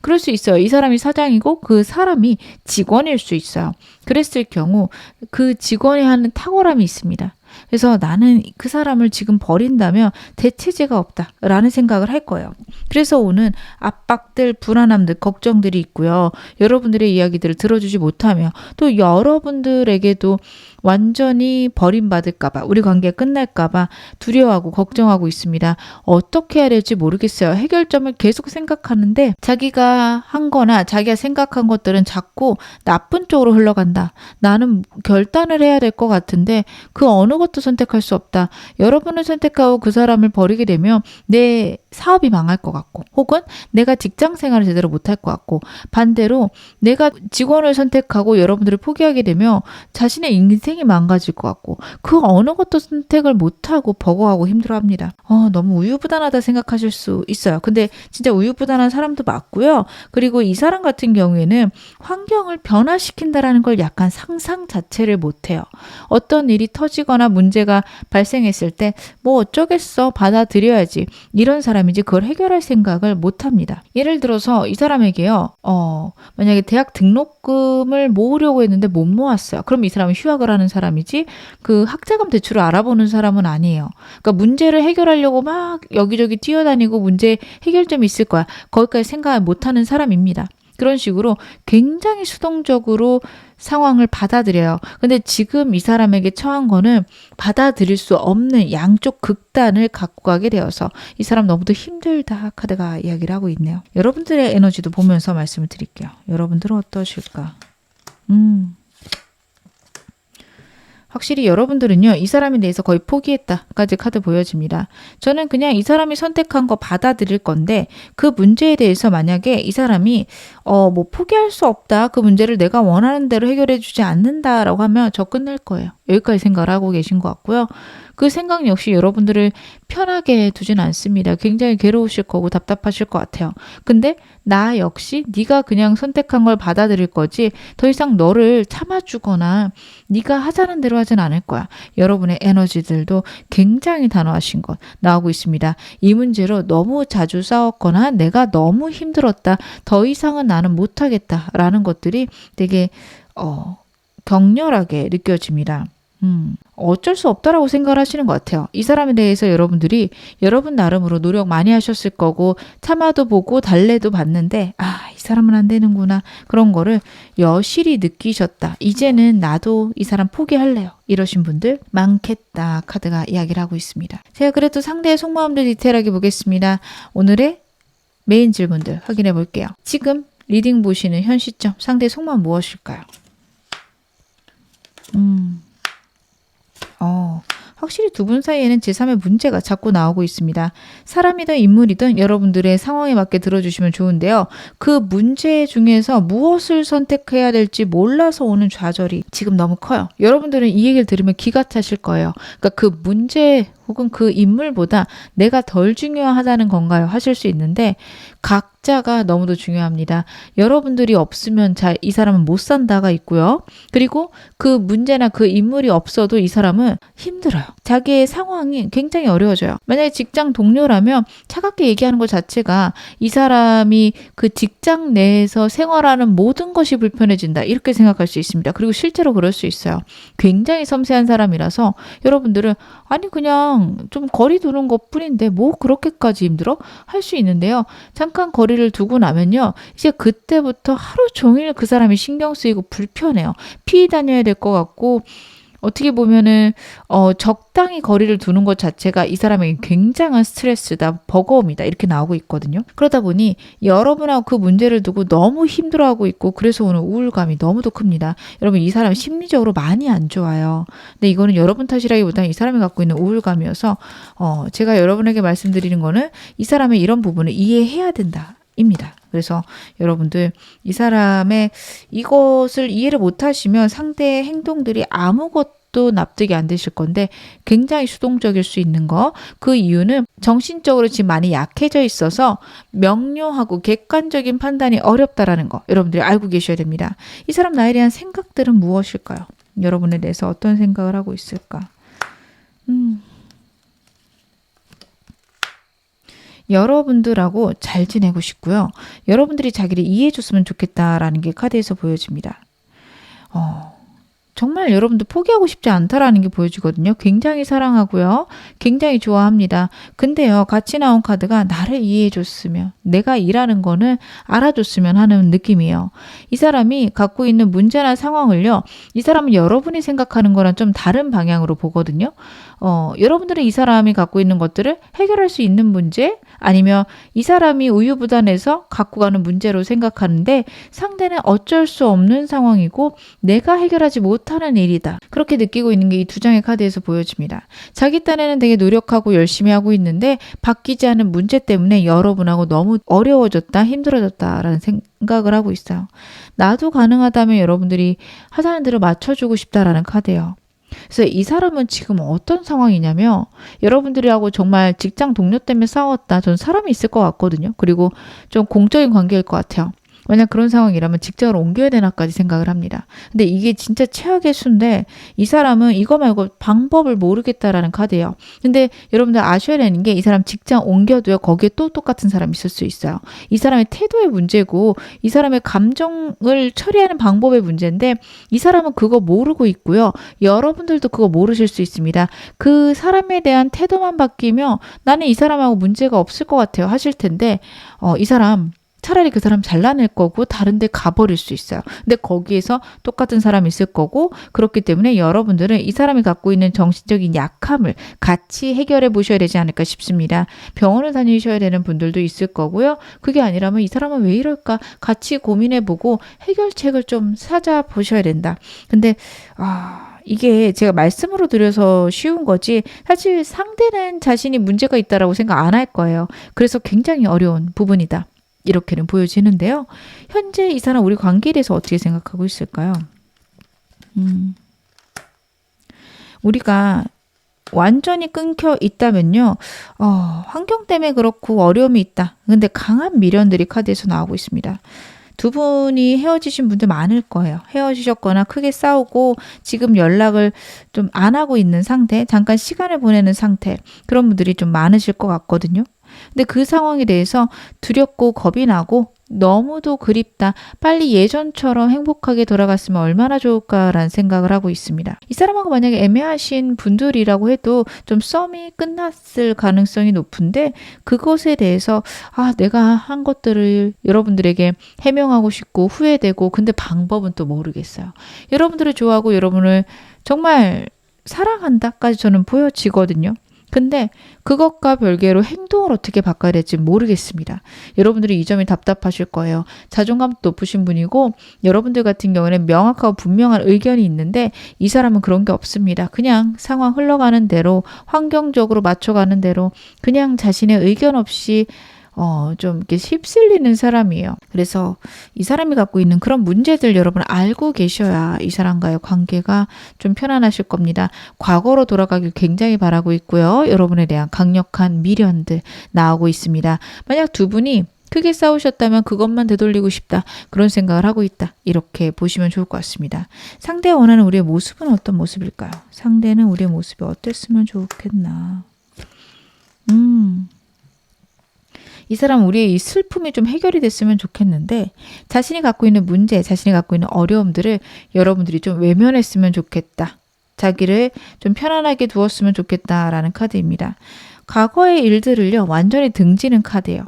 그럴 수 있어요. 이 사람이 사장이고 그 사람이 직원일 수 있어요. 그랬을 경우 그 직원이 하는 탁월함이 있습니다. 그래서 나는 그 사람을 지금 버린다면 대체제가 없다라는 생각을 할 거예요. 그래서 오는 압박들, 불안함들, 걱정들이 있고요. 여러분들의 이야기들을 들어주지 못하며 또 여러분들에게도 완전히 버림받을까봐, 우리 관계가 끝날까봐 두려워하고 걱정하고 있습니다. 어떻게 해야 될지 모르겠어요. 해결점을 계속 생각하는데 자기가 한 거나 자기가 생각한 것들은 자꾸 나쁜 쪽으로 흘러간다. 나는 결단을 해야 될 것 같은데 그 어느 것도 선택할 수 없다. 여러분을 선택하고 그 사람을 버리게 되면 내 사업이 망할 것 같고 혹은 내가 직장 생활을 제대로 못할 것 같고 반대로 내가 직원을 선택하고 여러분들을 포기하게 되면 자신의 인생이 망가질 것 같고 그 어느 것도 선택을 못하고 버거워하고 힘들어합니다. 너무 우유부단하다 생각하실 수 있어요. 근데 진짜 우유부단한 사람도 맞고요. 그리고 이 사람 같은 경우에는 환경을 변화시킨다라는 걸 약간 상상 자체를 못해요. 어떤 일이 터지거나 문제가 발생했을 때 뭐 어쩌겠어 받아들여야지 이런 사람이지 그걸 해결할 생각을 못합니다. 예를 들어서 이 사람에게요. 만약에 대학 등록금을 모으려고 했는데 못 모았어요. 그럼 이 사람은 휴학을 하는 사람이지 그 학자금 대출을 알아보는 사람은 아니에요. 그러니까 문제를 해결하려고 막 여기저기 뛰어다니고 문제 해결점이 있을 거야. 거기까지 생각을 못하는 사람입니다. 그런 식으로 굉장히 수동적으로 상황을 받아들여요. 근데 지금 이 사람에게 처한 거는 받아들일 수 없는 양쪽 극단을 갖고 가게 되어서 이 사람 너무도 힘들다 카드가 이야기를 하고 있네요. 여러분들의 에너지도 보면서 말씀을 드릴게요. 여러분들은 어떠실까? 확실히 여러분들은요, 이 사람에 대해서 거의 포기했다까지 카드 보여집니다. 저는 그냥 이 사람이 선택한 거 받아들일 건데 그 문제에 대해서 만약에 이 사람이 뭐 포기할 수 없다. 그 문제를 내가 원하는 대로 해결해 주지 않는다라고 하면 저 끝낼 거예요. 여기까지 생각을 하고 계신 것 같고요. 그 생각 역시 여러분들을 편하게 두진 않습니다. 굉장히 괴로우실 거고 답답하실 것 같아요. 근데 나 역시 네가 그냥 선택한 걸 받아들일 거지 더 이상 너를 참아주거나 네가 하자는 대로 하진 않을 거야. 여러분의 에너지들도 굉장히 단호하신 것 나오고 있습니다. 이 문제로 너무 자주 싸웠거나 내가 너무 힘들었다. 더 이상은 나는 못하겠다라는 것들이 되게 격렬하게 느껴집니다. 어쩔 수 없다라고 생각을 하시는 것 같아요. 이 사람에 대해서 여러분들이 여러분 나름으로 노력 많이 하셨을 거고 참아도 보고 달래도 봤는데 이 사람은 안 되는구나 그런 거를 여실히 느끼셨다. 이제는 나도 이 사람 포기할래요. 이러신 분들 많겠다 카드가 이야기를 하고 있습니다. 제가 그래도 상대의 속마음들 디테일하게 보겠습니다. 오늘의 메인 질문들 확인해 볼게요. 지금 리딩 보시는 현 시점 상대의 속마음 무엇일까요? 확실히 두 분 사이에는 제3의 문제가 자꾸 나오고 있습니다. 사람이든 인물이든 여러분들의 상황에 맞게 들어주시면 좋은데요. 그 문제 중에서 무엇을 선택해야 될지 몰라서 오는 좌절이 지금 너무 커요. 여러분들은 이 얘기를 들으면 기가 차실 거예요. 그러니까 그 문제 혹은 그 인물보다 내가 덜 중요하다는 건가요? 하실 수 있는데 각자가 너무도 중요합니다. 여러분들이 없으면 이 사람은 못 산다가 있고요. 그리고 그 문제나 그 인물이 없어도 이 사람은 힘들어요. 자기의 상황이 굉장히 어려워져요. 만약에 직장 동료라면 차갑게 얘기하는 것 자체가 이 사람이 그 직장 내에서 생활하는 모든 것이 불편해진다. 이렇게 생각할 수 있습니다. 그리고 실제로 그럴 수 있어요. 굉장히 섬세한 사람이라서 여러분들은 아니 그냥 좀 거리 두는 것 뿐인데 뭐 그렇게까지 힘들어? 할 수 있는데요. 잠깐 거리를 두고 나면요. 이제 그때부터 하루 종일 그 사람이 신경 쓰이고 불편해요. 피해 다녀야 될 것 같고 어떻게 보면은 적당히 거리를 두는 것 자체가 이 사람에게 굉장한 스트레스다, 버거움이다 이렇게 나오고 있거든요. 그러다 보니 여러분하고 그 문제를 두고 너무 힘들어하고 있고 그래서 오는 우울감이 너무도 큽니다. 여러분 이 사람 심리적으로 많이 안 좋아요. 근데 이거는 여러분 탓이라기보다는 이 사람이 갖고 있는 우울감이어서 제가 여러분에게 말씀드리는 거는 이 사람의 이런 부분을 이해해야 된다. 입니다. 그래서 여러분들 이 사람의 이것을 이해를 못하시면 상대의 행동들이 아무것도 납득이 안 되실 건데 굉장히 수동적일 수 있는 거. 그 이유는 정신적으로 지금 많이 약해져 있어서 명료하고 객관적인 판단이 어렵다라는 거 여러분들이 알고 계셔야 됩니다. 이 사람 나에 대한 생각들은 무엇일까요? 여러분에 대해서 어떤 생각을 하고 있을까? 여러분들하고 잘 지내고 싶고요. 여러분들이 자기를 이해해 줬으면 좋겠다라는 게 카드에서 보여집니다. 정말 여러분들 포기하고 싶지 않다라는 게 보여지거든요. 굉장히 사랑하고요. 굉장히 좋아합니다. 근데요. 같이 나온 카드가 나를 이해해 줬으면, 내가 일하는 거는 알아줬으면 하는 느낌이에요. 이 사람이 갖고 있는 문제나 상황을요. 이 사람은 여러분이 생각하는 거랑 좀 다른 방향으로 보거든요. 여러분들은 이 사람이 갖고 있는 것들을 해결할 수 있는 문제 아니면 이 사람이 우유부단해서 갖고 가는 문제로 생각하는데 상대는 어쩔 수 없는 상황이고 내가 해결하지 못하는 일이다. 그렇게 느끼고 있는 게 이 두 장의 카드에서 보여집니다. 자기 딴에는 되게 노력하고 열심히 하고 있는데 바뀌지 않은 문제 때문에 여러분하고 너무 어려워졌다, 힘들어졌다라는 생각을 하고 있어요. 나도 가능하다면 여러분들이 하자는 대로 맞춰주고 싶다라는 카드예요. 그래서 이 사람은 지금 어떤 상황이냐면 여러분들하고 정말 직장 동료 때문에 싸웠다. 전 사람이 있을 것 같거든요. 그리고 좀 공적인 관계일 것 같아요. 만약 그런 상황이라면 직장을 옮겨야 되나까지 생각을 합니다. 근데 이게 진짜 최악의 수인데 이 사람은 이거 말고 방법을 모르겠다라는 카드예요. 근데 여러분들 아셔야 되는 게 이 사람 직장 옮겨도요. 거기에 또 똑같은 사람이 있을 수 있어요. 이 사람의 태도의 문제고 이 사람의 감정을 처리하는 방법의 문제인데 이 사람은 그거 모르고 있고요. 여러분들도 그거 모르실 수 있습니다. 그 사람에 대한 태도만 바뀌면 나는 이 사람하고 문제가 없을 것 같아요. 하실 텐데 이 사람 차라리 그 사람 잘라낼 거고 다른 데 가버릴 수 있어요. 근데 거기에서 똑같은 사람이 있을 거고 그렇기 때문에 여러분들은 이 사람이 갖고 있는 정신적인 약함을 같이 해결해 보셔야 되지 않을까 싶습니다. 병원을 다니셔야 되는 분들도 있을 거고요. 그게 아니라면 이 사람은 왜 이럴까 같이 고민해 보고 해결책을 좀 찾아보셔야 된다. 근데 이게 제가 말씀으로 드려서 쉬운 거지 사실 상대는 자신이 문제가 있다라고 생각 안 할 거예요. 그래서 굉장히 어려운 부분이다. 이렇게는 보여지는데요. 현재 이 사람 우리 관계에 대해서 어떻게 생각하고 있을까요? 우리가 완전히 끊겨 있다면요. 환경 때문에 그렇고 어려움이 있다. 근데 강한 미련들이 카드에서 나오고 있습니다. 두 분이 헤어지신 분들 많을 거예요. 헤어지셨거나 크게 싸우고 지금 연락을 좀 안 하고 있는 상태, 잠깐 시간을 보내는 상태 그런 분들이 좀 많으실 것 같거든요. 근데 그 상황에 대해서 두렵고 겁이 나고 너무도 그립다. 빨리 예전처럼 행복하게 돌아갔으면 얼마나 좋을까라는 생각을 하고 있습니다. 이 사람하고 만약에 애매하신 분들이라고 해도 좀 썸이 끝났을 가능성이 높은데 그것에 대해서 내가 한 것들을 여러분들에게 해명하고 싶고 후회되고 근데 방법은 또 모르겠어요. 여러분들을 좋아하고 여러분을 정말 사랑한다까지 저는 보여지거든요. 근데 그것과 별개로 행동을 어떻게 바꿔야 될지 모르겠습니다. 여러분들이 이 점이 답답하실 거예요. 자존감도 높으신 분이고 여러분들 같은 경우에는 명확하고 분명한 의견이 있는데 이 사람은 그런 게 없습니다. 그냥 상황 흘러가는 대로 환경적으로 맞춰가는 대로 그냥 자신의 의견 없이 좀 이렇게 휩쓸리는 사람이에요. 그래서 이 사람이 갖고 있는 그런 문제들 여러분 알고 계셔야 이 사람과의 관계가 좀 편안하실 겁니다. 과거로 돌아가길 굉장히 바라고 있고요. 여러분에 대한 강력한 미련들 나오고 있습니다. 만약 두 분이 크게 싸우셨다면 그것만 되돌리고 싶다. 그런 생각을 하고 있다. 이렇게 보시면 좋을 것 같습니다. 상대가 원하는 우리의 모습은 어떤 모습일까요? 상대는 우리의 모습이 어땠으면 좋겠나? 이 사람 우리의 이 슬픔이 좀 해결이 됐으면 좋겠는데 자신이 갖고 있는 문제, 자신이 갖고 있는 어려움들을 여러분들이 좀 외면했으면 좋겠다. 자기를 좀 편안하게 두었으면 좋겠다라는 카드입니다. 과거의 일들을요. 완전히 등지는 카드예요.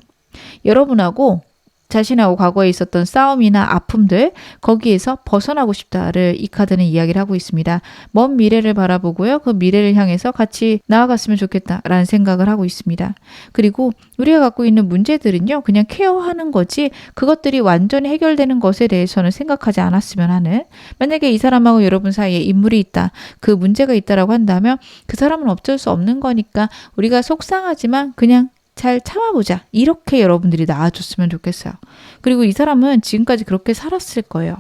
여러분하고 자신하고 과거에 있었던 싸움이나 아픔들 거기에서 벗어나고 싶다를 이 카드는 이야기를 하고 있습니다. 먼 미래를 바라보고요. 그 미래를 향해서 같이 나아갔으면 좋겠다라는 생각을 하고 있습니다. 그리고 우리가 갖고 있는 문제들은요. 그냥 케어하는 거지 그것들이 완전히 해결되는 것에 대해서는 생각하지 않았으면 하는 만약에 이 사람하고 여러분 사이에 인물이 있다. 그 문제가 있다라고 한다면 그 사람은 어쩔 수 없는 거니까 우리가 속상하지만 그냥 잘 참아보자. 이렇게 여러분들이 나아줬으면 좋겠어요. 그리고 이 사람은 지금까지 그렇게 살았을 거예요.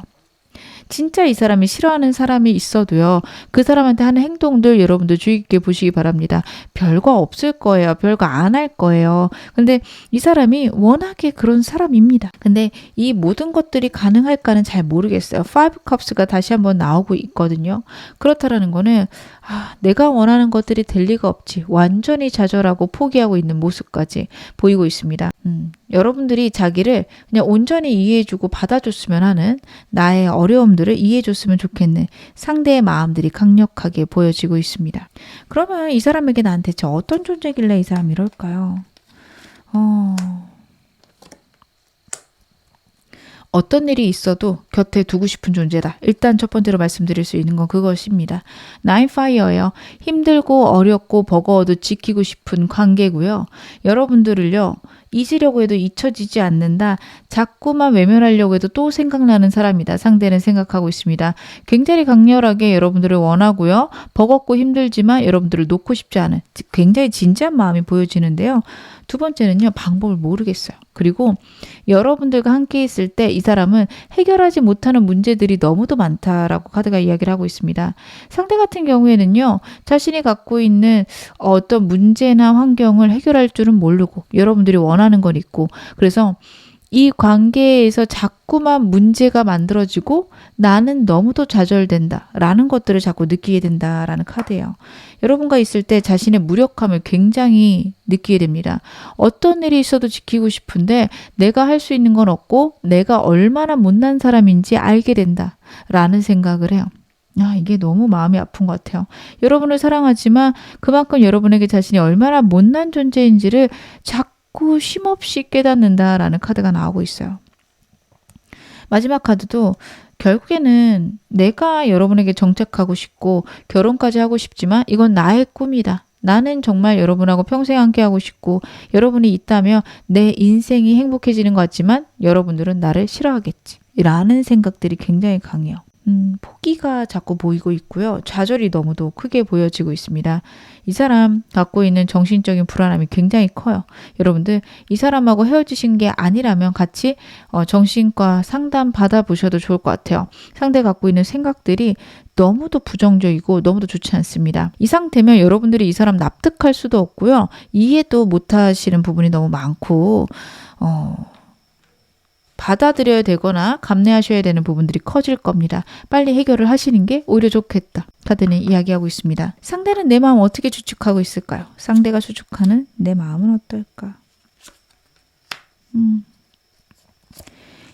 진짜 이 사람이 싫어하는 사람이 있어도요. 그 사람한테 하는 행동들 여러분들 주의 깊게 보시기 바랍니다. 별거 없을 거예요. 별거 안 할 거예요. 근데 이 사람이 워낙에 그런 사람입니다. 근데 이 모든 것들이 가능할까는 잘 모르겠어요. 5컵스가 다시 한번 나오고 있거든요. 그렇다라는 거는 내가 원하는 것들이 될 리가 없지. 완전히 좌절하고 포기하고 있는 모습까지 보이고 있습니다. 여러분들이 자기를 그냥 온전히 이해해주고 받아줬으면 하는 나의 어려움들을 이해해줬으면 좋겠는 상대의 마음들이 강력하게 보여지고 있습니다. 그러면 이 사람에게 나한테 어떤 존재길래 이 사람이 이럴까요? 어떤 일이 있어도 곁에 두고 싶은 존재다. 일단 첫 번째로 말씀드릴 수 있는 건 그것입니다. 나인파이어예요. 힘들고 어렵고 버거워도 지키고 싶은 관계고요. 여러분들을요. 잊으려고 해도 잊혀지지 않는다. 자꾸만 외면하려고 해도 또 생각나는 사람이다. 상대는 생각하고 있습니다. 굉장히 강렬하게 여러분들을 원하고요. 버겁고 힘들지만 여러분들을 놓고 싶지 않은 굉장히 진지한 마음이 보여지는데요. 두 번째는요. 방법을 모르겠어요. 그리고 여러분들과 함께 있을 때 이 사람은 해결하지 못하는 문제들이 너무도 많다라고 카드가 이야기를 하고 있습니다. 상대 같은 경우에는요. 자신이 갖고 있는 어떤 문제나 환경을 해결할 줄은 모르고 여러분들이 원하는 건 있고 그래서 이 관계에서 자꾸만 문제가 만들어지고 나는 너무도 좌절된다 라는 것들을 자꾸 느끼게 된다라는 카드예요. 여러분과 있을 때 자신의 무력함을 굉장히 느끼게 됩니다. 어떤 일이 있어도 지키고 싶은데 내가 할 수 있는 건 없고 내가 얼마나 못난 사람인지 알게 된다 라는 생각을 해요. 이게 너무 마음이 아픈 것 같아요. 여러분을 사랑하지만 그만큼 여러분에게 자신이 얼마나 못난 존재인지를 자꾸 쉼없이 깨닫는다라는 카드가 나오고 있어요. 마지막 카드도 결국에는 내가 여러분에게 정착하고 싶고 결혼까지 하고 싶지만 이건 나의 꿈이다. 나는 정말 여러분하고 평생 함께 하고 싶고 여러분이 있다면 내 인생이 행복해지는 것 같지만 여러분들은 나를 싫어하겠지. 라는 생각들이 굉장히 강해요. 포기가 자꾸 보이고 있고요. 좌절이 너무도 크게 보여지고 있습니다. 이 사람 갖고 있는 정신적인 불안함이 굉장히 커요. 여러분들 이 사람하고 헤어지신 게 아니라면 같이 정신과 상담 받아보셔도 좋을 것 같아요. 상대 갖고 있는 생각들이 너무도 부정적이고 너무도 좋지 않습니다. 이 상태면 여러분들이 이 사람 납득할 수도 없고요. 이해도 못하시는 부분이 너무 많고 받아들여야 되거나 감내하셔야 되는 부분들이 커질 겁니다. 빨리 해결을 하시는 게 오히려 좋겠다. 카드는 이야기하고 있습니다. 상대는 내 마음 어떻게 추측하고 있을까요? 상대가 추측하는 내 마음은 어떨까?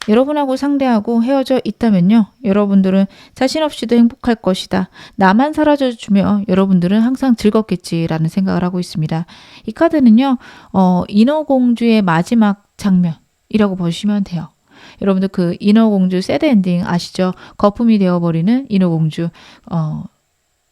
여러분하고 상대하고 헤어져 있다면요. 여러분들은 자신 없이도 행복할 것이다. 나만 사라져주면 여러분들은 항상 즐겁겠지라는 생각을 하고 있습니다. 이 카드는요. 인어공주의 마지막 장면이라고 보시면 돼요. 여러분들 그 인어공주 새드 엔딩 아시죠? 거품이 되어버리는 인어공주.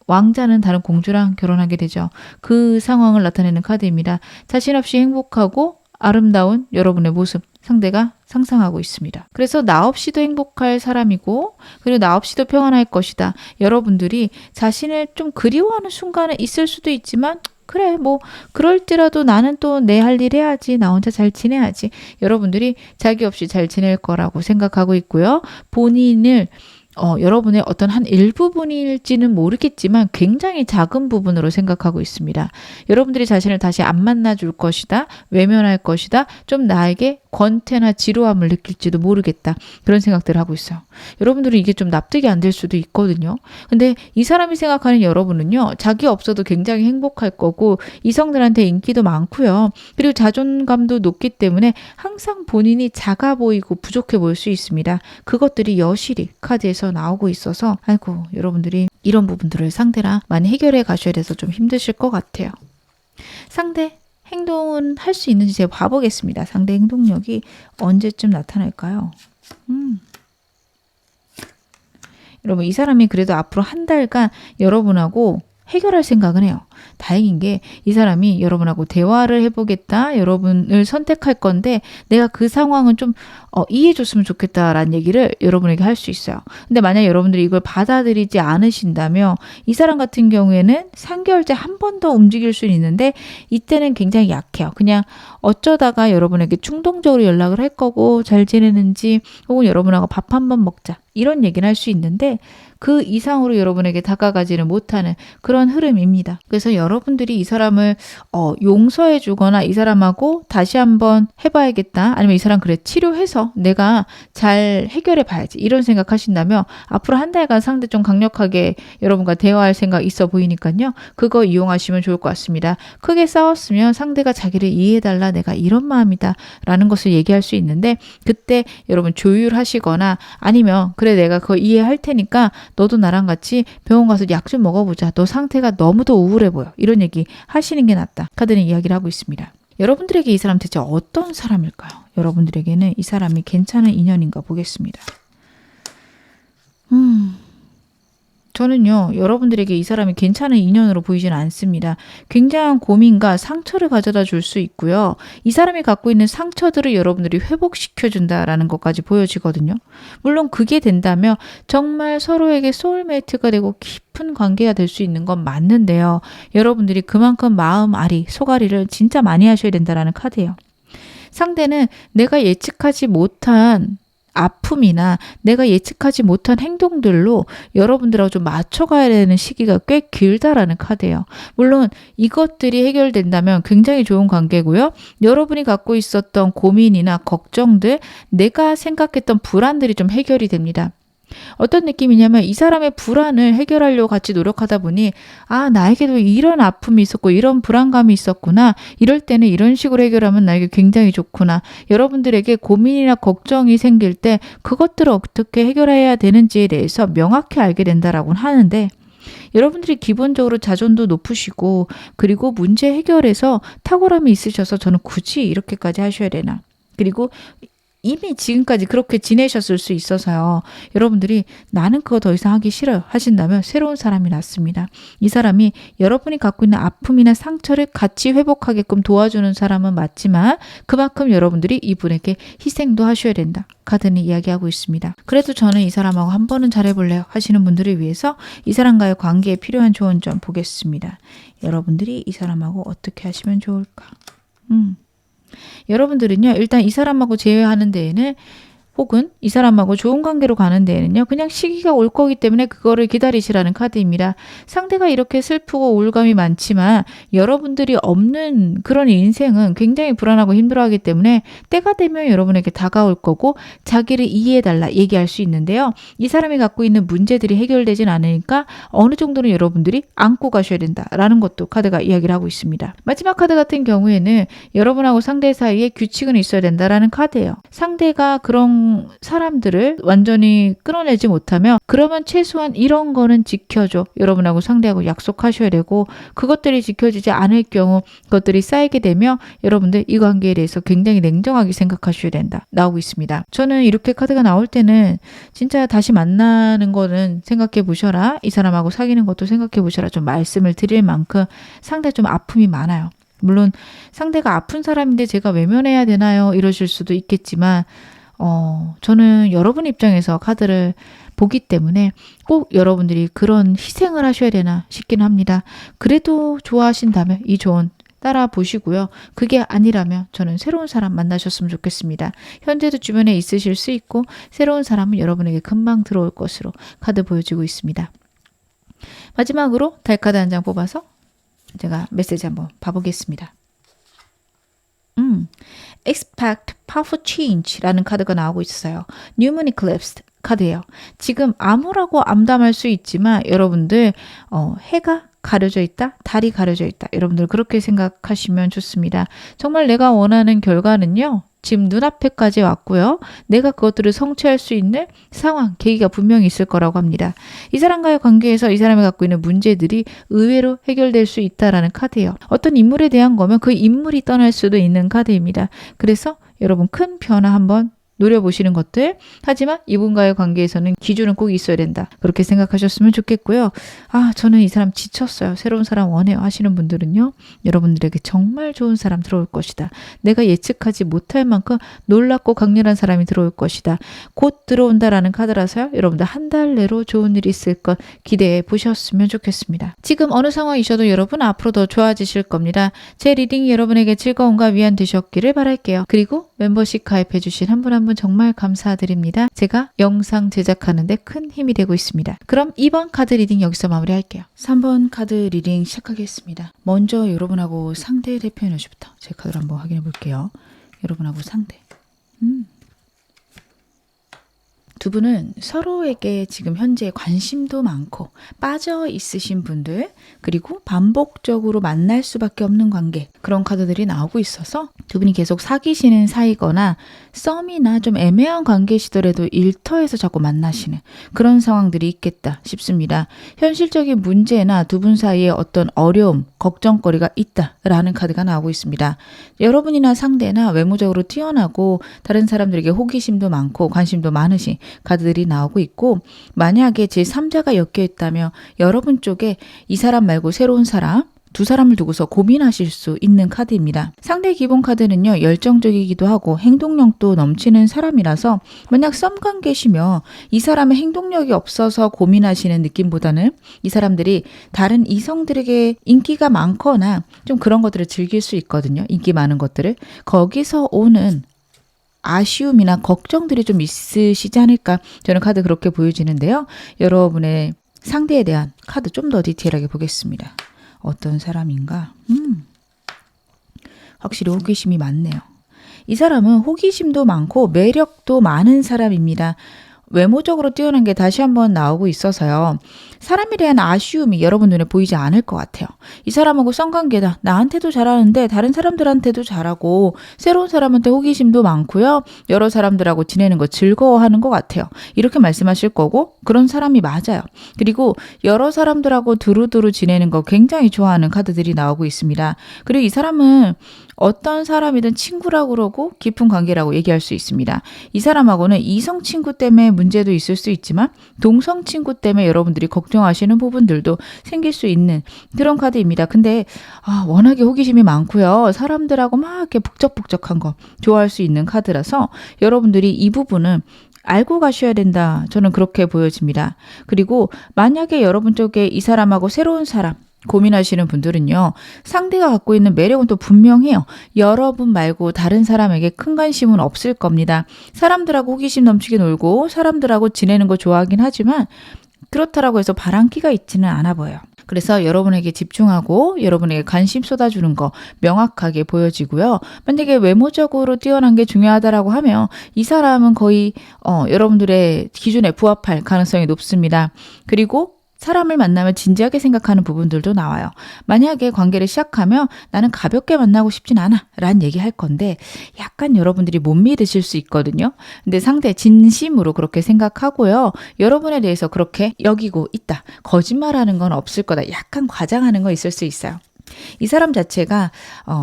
왕자는 다른 공주랑 결혼하게 되죠. 그 상황을 나타내는 카드입니다. 자신 없이 행복하고 아름다운 여러분의 모습 상대가 상상하고 있습니다. 그래서 나 없이도 행복할 사람이고 그리고 나 없이도 평안할 것이다. 여러분들이 자신을 좀 그리워하는 순간은 있을 수도 있지만 그래 뭐 그럴지라도 나는 또 내 할 일 해야지. 나 혼자 잘 지내야지. 여러분들이 자기 없이 잘 지낼 거라고 생각하고 있고요. 본인을 여러분의 어떤 한 일부분일지는 모르겠지만 굉장히 작은 부분으로 생각하고 있습니다. 여러분들이 자신을 다시 안 만나줄 것이다. 외면할 것이다. 좀 나에게 권태나 지루함을 느낄지도 모르겠다. 그런 생각들을 하고 있어요. 여러분들은 이게 좀 납득이 안 될 수도 있거든요. 근데 이 사람이 생각하는 여러분은요. 자기 없어도 굉장히 행복할 거고 이성들한테 인기도 많고요. 그리고 자존감도 높기 때문에 항상 본인이 작아 보이고 부족해 보일 수 있습니다. 그것들이 여실히 카드에서 나오고 있어서 아이고 여러분들이 이런 부분들을 상대랑 많이 해결해 가셔야 돼서 좀 힘드실 것 같아요. 상대 행동은 할 수 있는지 제가 봐보겠습니다. 상대 행동력이 언제쯤 나타날까요? 여러분 이 사람이 그래도 앞으로 한 달간 여러분하고 해결할 생각은 해요. 다행인 게 이 사람이 여러분하고 대화를 해보겠다. 여러분을 선택할 건데 내가 그 상황은 좀 이해해줬으면 좋겠다라는 얘기를 여러분에게 할 수 있어요. 근데 만약 여러분들이 이걸 받아들이지 않으신다면 이 사람 같은 경우에는 3개월째 한 번 더 움직일 수는 있는데 이때는 굉장히 약해요. 그냥 어쩌다가 여러분에게 충동적으로 연락을 할 거고 잘 지내는지 혹은 여러분하고 밥 한 번 먹자 이런 얘기는 할 수 있는데 그 이상으로 여러분에게 다가가지는 못하는 그런 흐름입니다. 그래서 여러분들이 이 사람을 용서해 주거나 이 사람하고 다시 한번 해봐야겠다. 아니면 이 사람 그래 치료해서 내가 잘 해결해 봐야지. 이런 생각하신다면 앞으로 한 달간 상대 좀 강력하게 여러분과 대화할 생각 있어 보이니까요. 그거 이용하시면 좋을 것 같습니다. 크게 싸웠으면 상대가 자기를 이해해달라. 내가 이런 마음이다. 라는 것을 얘기할 수 있는데 그때 여러분 조율하시거나 아니면 그래 내가 그거 이해할 테니까 너도 나랑 같이 병원 가서 약 좀 먹어보자. 너 상태가 너무도 우울해 보여. 이런 얘기 하시는 게 낫다. 카드는 이야기를 하고 있습니다. 여러분들에게 이 사람 대체 어떤 사람일까요? 여러분들에게는 이 사람이 괜찮은 인연인가 보겠습니다. 저는요, 여러분들에게 이 사람이 괜찮은 인연으로 보이지는 않습니다. 굉장한 고민과 상처를 가져다 줄 수 있고요. 이 사람이 갖고 있는 상처들을 여러분들이 회복시켜준다라는 것까지 보여지거든요. 물론 그게 된다면 정말 서로에게 소울메이트가 되고 깊은 관계가 될 수 있는 건 맞는데요. 여러분들이 그만큼 마음앓이, 속앓이를 진짜 많이 하셔야 된다라는 카드예요. 상대는 내가 예측하지 못한 아픔이나 내가 예측하지 못한 행동들로 여러분들하고 좀 맞춰가야 되는 시기가 꽤 길다라는 카드예요. 물론 이것들이 해결된다면 굉장히 좋은 관계고요. 여러분이 갖고 있었던 고민이나 걱정들, 내가 생각했던 불안들이 좀 해결이 됩니다. 어떤 느낌이냐면 이 사람의 불안을 해결하려고 같이 노력하다 보니 아 나에게도 이런 아픔이 있었고 이런 불안감이 있었구나. 이럴 때는 이런 식으로 해결하면 나에게 굉장히 좋구나. 여러분들에게 고민이나 걱정이 생길 때 그것들을 어떻게 해결해야 되는지에 대해서 명확히 알게 된다라고는 하는데 여러분들이 기본적으로 자존도 높으시고 그리고 문제 해결에서 탁월함이 있으셔서 저는 굳이 이렇게까지 하셔야 되나. 그리고 이미 지금까지 그렇게 지내셨을 수 있어서요. 여러분들이 나는 그거 더 이상 하기 싫어요 하신다면 새로운 사람이 낫습니다. 이 사람이 여러분이 갖고 있는 아픔이나 상처를 같이 회복하게끔 도와주는 사람은 맞지만 그만큼 여러분들이 이분에게 희생도 하셔야 된다. 카드는 이야기하고 있습니다. 그래도 저는 이 사람하고 한 번은 잘해볼래요 하시는 분들을 위해서 이 사람과의 관계에 필요한 조언 좀 보겠습니다. 여러분들이 이 사람하고 어떻게 하시면 좋을까? 여러분들은요 일단 이 사람하고 제외하는 데에는 혹은 이 사람하고 좋은 관계로 가는 데에는요 그냥 시기가 올 거기 때문에 그거를 기다리시라는 카드입니다. 상대가 이렇게 슬프고 우울감이 많지만 여러분들이 없는 그런 인생은 굉장히 불안하고 힘들어하기 때문에 때가 되면 여러분에게 다가올 거고 자기를 이해해달라 얘기할 수 있는데요. 이 사람이 갖고 있는 문제들이 해결되진 않으니까 어느 정도는 여러분들이 안고 가셔야 된다라는 것도 카드가 이야기를 하고 있습니다. 마지막 카드 같은 경우에는 여러분하고 상대 사이에 규칙은 있어야 된다라는 카드예요. 상대가 그런 이성 사람들을 완전히 끊어내지 못하면 그러면 최소한 이런 거는 지켜줘. 여러분하고 상대하고 약속하셔야 되고 그것들이 지켜지지 않을 경우 그것들이 쌓이게 되면 여러분들 이 관계에 대해서 굉장히 냉정하게 생각하셔야 된다. 나오고 있습니다. 저는 이렇게 카드가 나올 때는 진짜 다시 만나는 거는 생각해 보셔라. 이 사람하고 사귀는 것도 생각해 보셔라. 좀 말씀을 드릴 만큼 상당히 좀 아픔이 많아요. 물론 상대가 아픈 사람인데 제가 외면해야 되나요? 이러실 수도 있겠지만 저는 여러분 입장에서 카드를 보기 때문에 꼭 여러분들이 그런 희생을 하셔야 되나 싶긴 합니다. 그래도 좋아하신다면 이 조언 따라 보시고요. 그게 아니라면 저는 새로운 사람 만나셨으면 좋겠습니다. 현재도 주변에 있으실 수 있고 새로운 사람은 여러분에게 금방 들어올 것으로 카드 보여지고 있습니다. 마지막으로 달카드 한 장 뽑아서 제가 메시지 한번 봐보겠습니다. Expect Powerful Change라는 카드가 나오고 있어요. New Moon Eclipse 카드예요. 지금 암호라고 암담할 수 있지만 여러분들 해가 가려져 있다, 달이 가려져 있다. 여러분들 그렇게 생각하시면 좋습니다. 정말 내가 원하는 결과는요. 지금 눈앞에까지 왔고요. 내가 그것들을 성취할 수 있는 상황, 계기가 분명히 있을 거라고 합니다. 이 사람과의 관계에서 이 사람이 갖고 있는 문제들이 의외로 해결될 수 있다라는 카드예요. 어떤 인물에 대한 거면 그 인물이 떠날 수도 있는 카드입니다. 그래서 여러분 큰 변화 한번 노려보시는 것들. 하지만 이분과의 관계에서는 기준은 꼭 있어야 된다. 그렇게 생각하셨으면 좋겠고요. 저는 이 사람 지쳤어요. 새로운 사람 원해요 하시는 분들은요. 여러분들에게 정말 좋은 사람 들어올 것이다. 내가 예측하지 못할 만큼 놀랍고 강렬한 사람이 들어올 것이다. 곧 들어온다라는 카드라서요. 여러분들 한 달 내로 좋은 일이 있을 것 기대해 보셨으면 좋겠습니다. 지금 어느 상황이셔도 여러분 앞으로 더 좋아지실 겁니다. 제 리딩이 여러분에게 즐거움과 위안 되셨기를 바랄게요. 그리고 멤버십 가입해 주신 한 분 한 분 정말 감사드립니다. 제가 영상 제작하는데 큰 힘이 되고 있습니다. 그럼 2번 카드 리딩 여기서 마무리할게요. 3번 카드 리딩 시작하겠습니다. 먼저 여러분하고 상대 대표 에너지부터 제 카드를 한번 확인해 볼게요. 여러분하고 상대. 두 분은 서로에게 지금 현재 관심도 많고 빠져 있으신 분들, 그리고 반복적으로 만날 수밖에 없는 관계, 그런 카드들이 나오고 있어서 두 분이 계속 사귀시는 사이거나 썸이나 좀 애매한 관계시더라도 일터에서 자꾸 만나시는 그런 상황들이 있겠다 싶습니다. 현실적인 문제나 두 분 사이에 어떤 어려움, 걱정거리가 있다라는 카드가 나오고 있습니다. 여러분이나 상대나 외모적으로 뛰어나고 다른 사람들에게 호기심도 많고 관심도 많으신 카드들이 나오고 있고, 만약에 제3자가 엮여 있다면 여러분 쪽에 이 사람 말고 새로운 사람, 두 사람을 두고서 고민하실 수 있는 카드입니다. 상대 기본 카드는요, 열정적이기도 하고 행동력도 넘치는 사람이라서 만약 썸 관계시면 이 사람의 행동력이 없어서 고민하시는 느낌보다는 이 사람들이 다른 이성들에게 인기가 많거나 좀 그런 것들을 즐길 수 있거든요. 인기 많은 것들을. 거기서 오는 아쉬움이나 걱정들이 좀 있으시지 않을까, 저는 카드 그렇게 보여지는데요. 여러분의 상대에 대한 카드 좀 더 디테일하게 보겠습니다. 어떤 사람인가? 확실히 호기심이 많네요. 이 사람은 호기심도 많고 매력도 많은 사람입니다. 외모적으로 뛰어난 게 다시 한번 나오고 있어서요. 사람에 대한 아쉬움이 여러분 눈에 보이지 않을 것 같아요. 이 사람하고 썸관계다. 나한테도 잘하는데 다른 사람들한테도 잘하고 새로운 사람한테 호기심도 많고요. 여러 사람들하고 지내는 거 즐거워하는 것 같아요. 이렇게 말씀하실 거고 그런 사람이 맞아요. 그리고 여러 사람들하고 두루두루 지내는 거 굉장히 좋아하는 카드들이 나오고 있습니다. 그리고 이 사람은 어떤 사람이든 친구라고 그러고 깊은 관계라고 얘기할 수 있습니다. 이 사람하고는 이성 친구 때문에 문제도 있을 수 있지만 동성 친구 때문에 여러분들이 걱정하시는 부분들도 생길 수 있는 그런 카드입니다. 근데 워낙에 호기심이 많고요. 사람들하고 막 이렇게 북적북적한 거 좋아할 수 있는 카드라서 여러분들이 이 부분은 알고 가셔야 된다. 저는 그렇게 보여집니다. 그리고 만약에 여러분 쪽에 이 사람하고 새로운 사람 고민하시는 분들은요. 상대가 갖고 있는 매력은 또 분명해요. 여러분 말고 다른 사람에게 큰 관심은 없을 겁니다. 사람들하고 호기심 넘치게 놀고 사람들하고 지내는 거 좋아하긴 하지만 그렇다라고 해서 바람기가 있지는 않아 보여요. 그래서 여러분에게 집중하고 여러분에게 관심 쏟아주는 거 명확하게 보여지고요. 만약에 외모적으로 뛰어난 게 중요하다라고 하면 이 사람은 거의 여러분들의 기준에 부합할 가능성이 높습니다. 그리고 사람을 만나면 진지하게 생각하는 부분들도 나와요. 만약에 관계를 시작하면 나는 가볍게 만나고 싶진 않아 라는 얘기 할 건데 약간 여러분들이 못 믿으실 수 있거든요. 근데 상대 진심으로 그렇게 생각하고요. 여러분에 대해서 그렇게 여기고 있다. 거짓말하는 건 없을 거다. 약간 과장하는 거 있을 수 있어요. 이 사람 자체가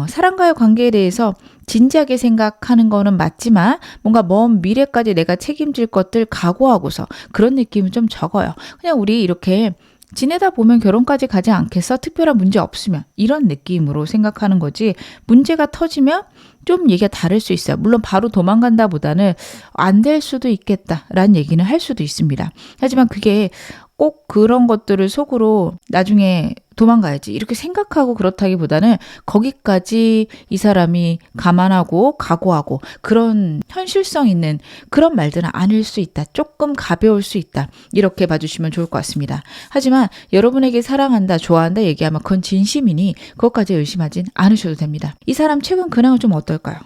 사람과의 관계에 대해서 진지하게 생각하는 거는 맞지만 뭔가 먼 미래까지 내가 책임질 것들 각오하고서 그런 느낌은 좀 적어요. 그냥 우리 이렇게 지내다 보면 결혼까지 가지 않겠어? 특별한 문제 없으면 이런 느낌으로 생각하는 거지 문제가 터지면 좀 얘기가 다를 수 있어요. 물론 바로 도망간다 보다는 안 될 수도 있겠다라는 얘기는 할 수도 있습니다. 하지만 그게 꼭 그런 것들을 속으로 나중에 도망가야지 이렇게 생각하고 그렇다기보다는 거기까지 이 사람이 감안하고 각오하고 그런 현실성 있는 그런 말들은 아닐 수 있다. 조금 가벼울 수 있다. 이렇게 봐주시면 좋을 것 같습니다. 하지만 여러분에게 사랑한다, 좋아한다 얘기하면 그건 진심이니 그것까지 의심하진 않으셔도 됩니다. 이 사람 최근 근황은 좀 어떨까요?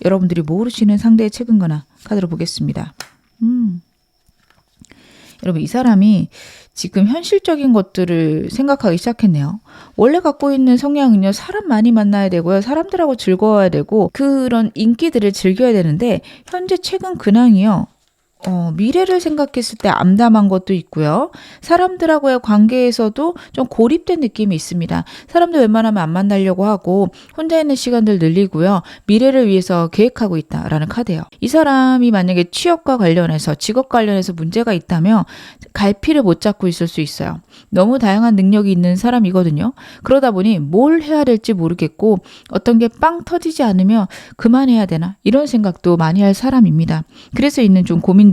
여러분들이 모르시는 상대의 최근 근황 카드로 보겠습니다. 여러분 이 사람이 지금 현실적인 것들을 생각하기 시작했네요. 원래 갖고 있는 성향은요. 사람 많이 만나야 되고요. 사람들하고 즐거워야 되고 그런 인기들을 즐겨야 되는데 현재 최근 근황이요. 미래를 생각했을 때 암담한 것도 있고요. 사람들하고의 관계에서도 좀 고립된 느낌이 있습니다. 사람들 웬만하면 안 만나려고 하고 혼자 있는 시간들 늘리고요. 미래를 위해서 계획하고 있다라는 카드예요. 이 사람이 만약에 취업과 관련해서 직업 관련해서 문제가 있다면 갈피를 못 잡고 있을 수 있어요. 너무 다양한 능력이 있는 사람이거든요. 그러다 보니 뭘 해야 될지 모르겠고 어떤 게 빵 터지지 않으면 그만해야 되나 이런 생각도 많이 할 사람입니다. 그래서 있는 좀 고민들이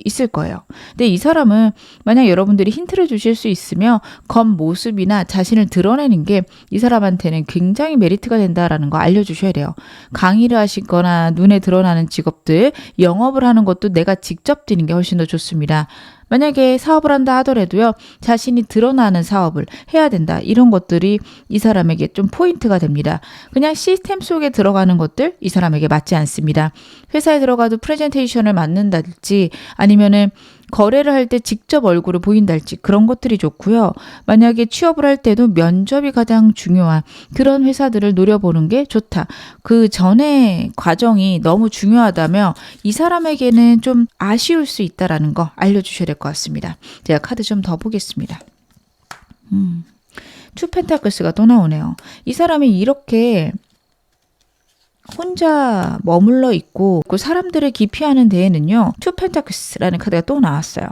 있을 거예요. 근데 이 사람은 만약 여러분들이 힌트를 주실 수 있으면 겉모습이나 자신을 드러내는 게 이 사람한테는 굉장히 메리트가 된다라는 거 알려주셔야 돼요. 강의를 하시거나 눈에 드러나는 직업들, 영업을 하는 것도 내가 직접 뛰는 게 훨씬 더 좋습니다. 만약에 사업을 한다 하더라도요. 자신이 드러나는 사업을 해야 된다. 이런 것들이 이 사람에게 좀 포인트가 됩니다. 그냥 시스템 속에 들어가는 것들 이 사람에게 맞지 않습니다. 회사에 들어가도 프레젠테이션을 맡는다든지 아니면은 거래를 할 때 직접 얼굴을 보인달지 그런 것들이 좋고요. 만약에 취업을 할 때도 면접이 가장 중요한 그런 회사들을 노려보는 게 좋다. 그 전에 과정이 너무 중요하다면 이 사람에게는 좀 아쉬울 수 있다라는 거 알려주셔야 될 것 같습니다. 제가 카드 좀 더 보겠습니다. 투 펜타클스가 또 나오네요. 이 사람이 이렇게 혼자 머물러 있고 그 사람들을 기피하는 데에는요. 투 펜타클스라는 카드가 또 나왔어요.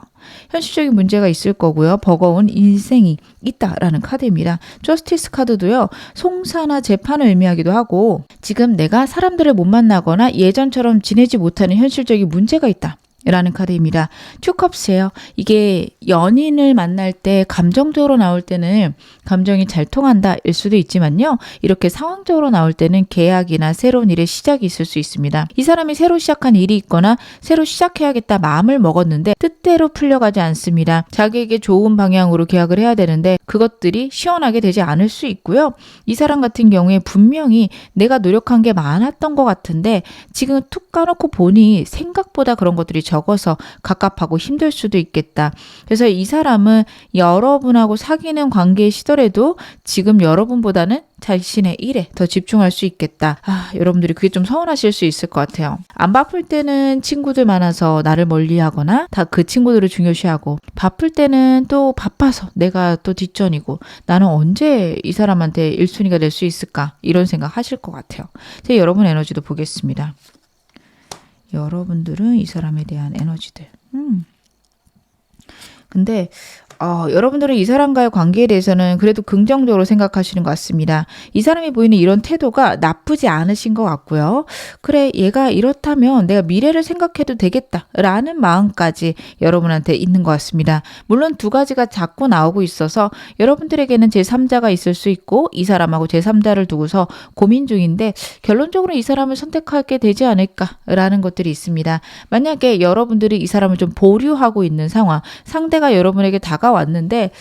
현실적인 문제가 있을 거고요. 버거운 인생이 있다라는 카드입니다. 저스티스 카드도요. 송사나 재판을 의미하기도 하고 지금 내가 사람들을 못 만나거나 예전처럼 지내지 못하는 현실적인 문제가 있다. 라는 카드입니다. 투컵스예요. 이게 연인을 만날 때 감정적으로 나올 때는 감정이 잘 통한다 일 수도 있지만요. 이렇게 상황적으로 나올 때는 계약이나 새로운 일의 시작이 있을 수 있습니다. 이 사람이 새로 시작한 일이 있거나 새로 시작해야겠다 마음을 먹었는데 뜻대로 풀려가지 않습니다. 자기에게 좋은 방향으로 계약을 해야 되는데 그것들이 시원하게 되지 않을 수 있고요. 이 사람 같은 경우에 분명히 내가 노력한 게 많았던 것 같은데 지금 툭 까놓고 보니 생각보다 그런 것들이 적어서 갑갑하고 힘들 수도 있겠다. 그래서 이 사람은 여러분하고 사귀는 관계에 시더라도 지금 여러분보다는 자신의 일에 더 집중할 수 있겠다. 여러분들이 그게 좀 서운하실 수 있을 것 같아요. 안 바쁠 때는 친구들 많아서 나를 멀리하거나 다 그 친구들을 중요시하고 바쁠 때는 또 바빠서 내가 또 뒷전이고 나는 언제 이 사람한테 1순위가 될 수 있을까 이런 생각 하실 것 같아요. 제가 여러분 에너지도 보겠습니다. 여러분들은 이 사람에 대한 에너지들. 근데 여러분들은 이 사람과의 관계에 대해서는 그래도 긍정적으로 생각하시는 것 같습니다. 이 사람이 보이는 이런 태도가 나쁘지 않으신 것 같고요. 그래, 얘가 이렇다면 내가 미래를 생각해도 되겠다라는 마음까지 여러분한테 있는 것 같습니다. 물론 두 가지가 자꾸 나오고 있어서 여러분들에게는 제3자가 있을 수 있고 이 사람하고 제3자를 두고서 고민 중인데 결론적으로 이 사람을 선택하게 되지 않을까라는 것들이 있습니다. 만약에 여러분들이 이 사람을 좀 보류하고 있는 상황, 상대가 여러분에게 다가오고 다가왔는데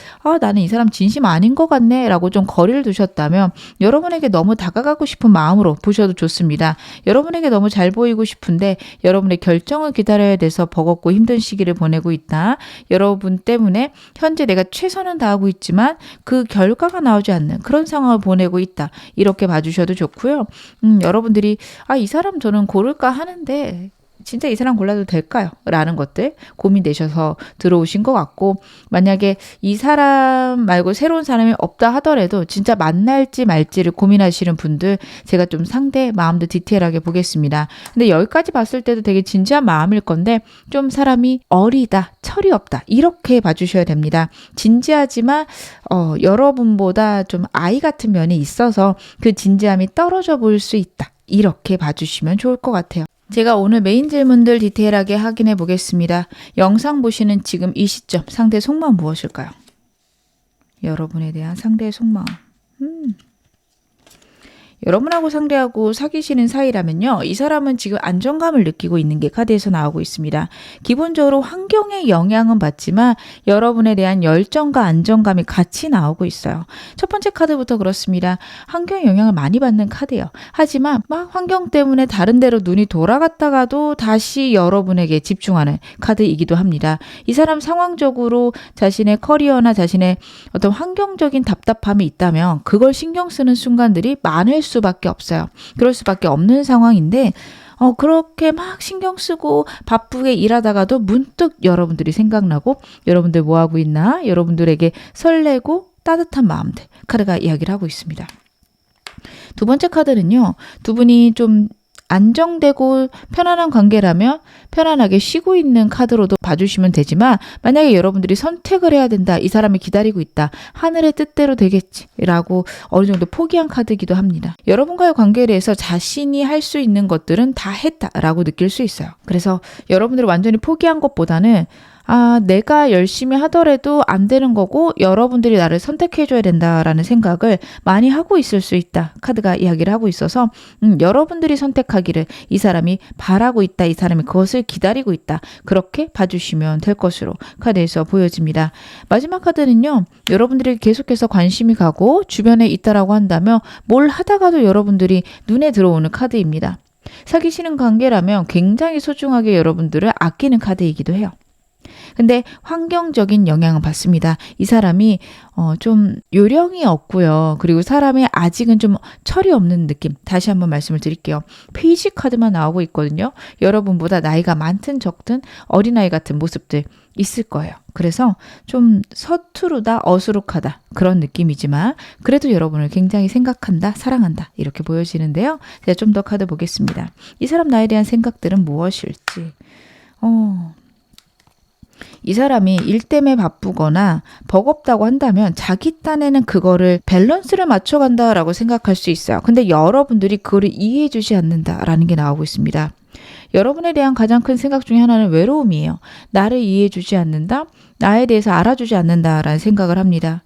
나는 이 사람 진심 아닌 것 같네 라고 좀 거리를 두셨다면 여러분에게 너무 다가가고 싶은 마음으로 보셔도 좋습니다. 여러분에게 너무 잘 보이고 싶은데 여러분의 결정을 기다려야 돼서 버겁고 힘든 시기를 보내고 있다. 여러분 때문에 현재 내가 최선은 다하고 있지만 그 결과가 나오지 않는 그런 상황을 보내고 있다. 이렇게 봐주셔도 좋고요. 여러분들이 이 사람 저는 고를까 하는데 진짜 이 사람 골라도 될까요? 라는 것들 고민되셔서 들어오신 것 같고, 만약에 이 사람 말고 새로운 사람이 없다 하더라도 진짜 만날지 말지를 고민하시는 분들 제가 좀 상대 마음도 디테일하게 보겠습니다. 근데 여기까지 봤을 때도 되게 진지한 마음일 건데 좀 사람이 어리다, 철이 없다 이렇게 봐주셔야 됩니다. 진지하지만 여러분보다 좀 아이 같은 면이 있어서 그 진지함이 떨어져 보일 수 있다. 이렇게 봐주시면 좋을 것 같아요. 제가 오늘 메인 질문들 디테일하게 확인해 보겠습니다. 영상 보시는 지금 이 시점 상대의 속마음 무엇일까요? 여러분에 대한 상대의 속마음. 여러분하고 상대하고 사귀시는 사이라면요. 이 사람은 지금 안정감을 느끼고 있는 게 카드에서 나오고 있습니다. 기본적으로 환경의 영향은 받지만 여러분에 대한 열정과 안정감이 같이 나오고 있어요. 첫 번째 카드부터 그렇습니다. 환경의 영향을 많이 받는 카드예요. 하지만 막 환경 때문에 다른 데로 눈이 돌아갔다가도 다시 여러분에게 집중하는 카드이기도 합니다. 이 사람 상황적으로 자신의 커리어나 자신의 어떤 환경적인 답답함이 있다면 그걸 신경 쓰는 순간들이 많을 수밖에 없어요. 그럴 수밖에 없는 상황인데 그렇게 막 신경 쓰고 바쁘게 일하다가도 문득 여러분들이 생각나고 여러분들 뭐 하고 있나? 여러분들에게 설레고 따뜻한 마음들 카드가 이야기를 하고 있습니다. 두 번째 카드는요. 두 분이 좀 안정되고 편안한 관계라면 편안하게 쉬고 있는 카드로도 봐주시면 되지만 만약에 여러분들이 선택을 해야 된다. 이 사람이 기다리고 있다. 하늘의 뜻대로 되겠지 라고 어느 정도 포기한 카드이기도 합니다. 여러분과의 관계에 대해서 자신이 할 수 있는 것들은 다 했다라고 느낄 수 있어요. 그래서 여러분들이 완전히 포기한 것보다는 내가 열심히 하더라도 안 되는 거고 여러분들이 나를 선택해줘야 된다라는 생각을 많이 하고 있을 수 있다. 카드가 이야기를 하고 있어서 여러분들이 선택하기를 이 사람이 바라고 있다. 이 사람이 그것을 기다리고 있다. 그렇게 봐주시면 될 것으로 카드에서 보여집니다. 마지막 카드는요. 여러분들이 계속해서 관심이 가고 주변에 있다라고 한다면 뭘 하다가도 여러분들이 눈에 들어오는 카드입니다. 사귀시는 관계라면 굉장히 소중하게 여러분들을 아끼는 카드이기도 해요. 근데 환경적인 영향을 받습니다. 이 사람이 좀 요령이 없고요. 그리고 사람이 아직은 좀 철이 없는 느낌. 다시 한번 말씀을 드릴게요. 페이지 카드만 나오고 있거든요. 여러분보다 나이가 많든 적든 어린아이 같은 모습들 있을 거예요. 그래서 좀 서투르다, 어수룩하다 그런 느낌이지만 그래도 여러분을 굉장히 생각한다, 사랑한다 이렇게 보여지는데요. 제가 좀 더 카드 보겠습니다. 이 사람 나에 대한 생각들은 무엇일지. 이 사람이 일 때문에 바쁘거나 버겁다고 한다면 자기 딴에는 그거를 밸런스를 맞춰간다라고 생각할 수 있어요. 근데 여러분들이 그거를 이해해 주지 않는다라는 게 나오고 있습니다. 여러분에 대한 가장 큰 생각 중에 하나는 외로움이에요. 나를 이해해 주지 않는다? 나에 대해서 알아주지 않는다라는 생각을 합니다.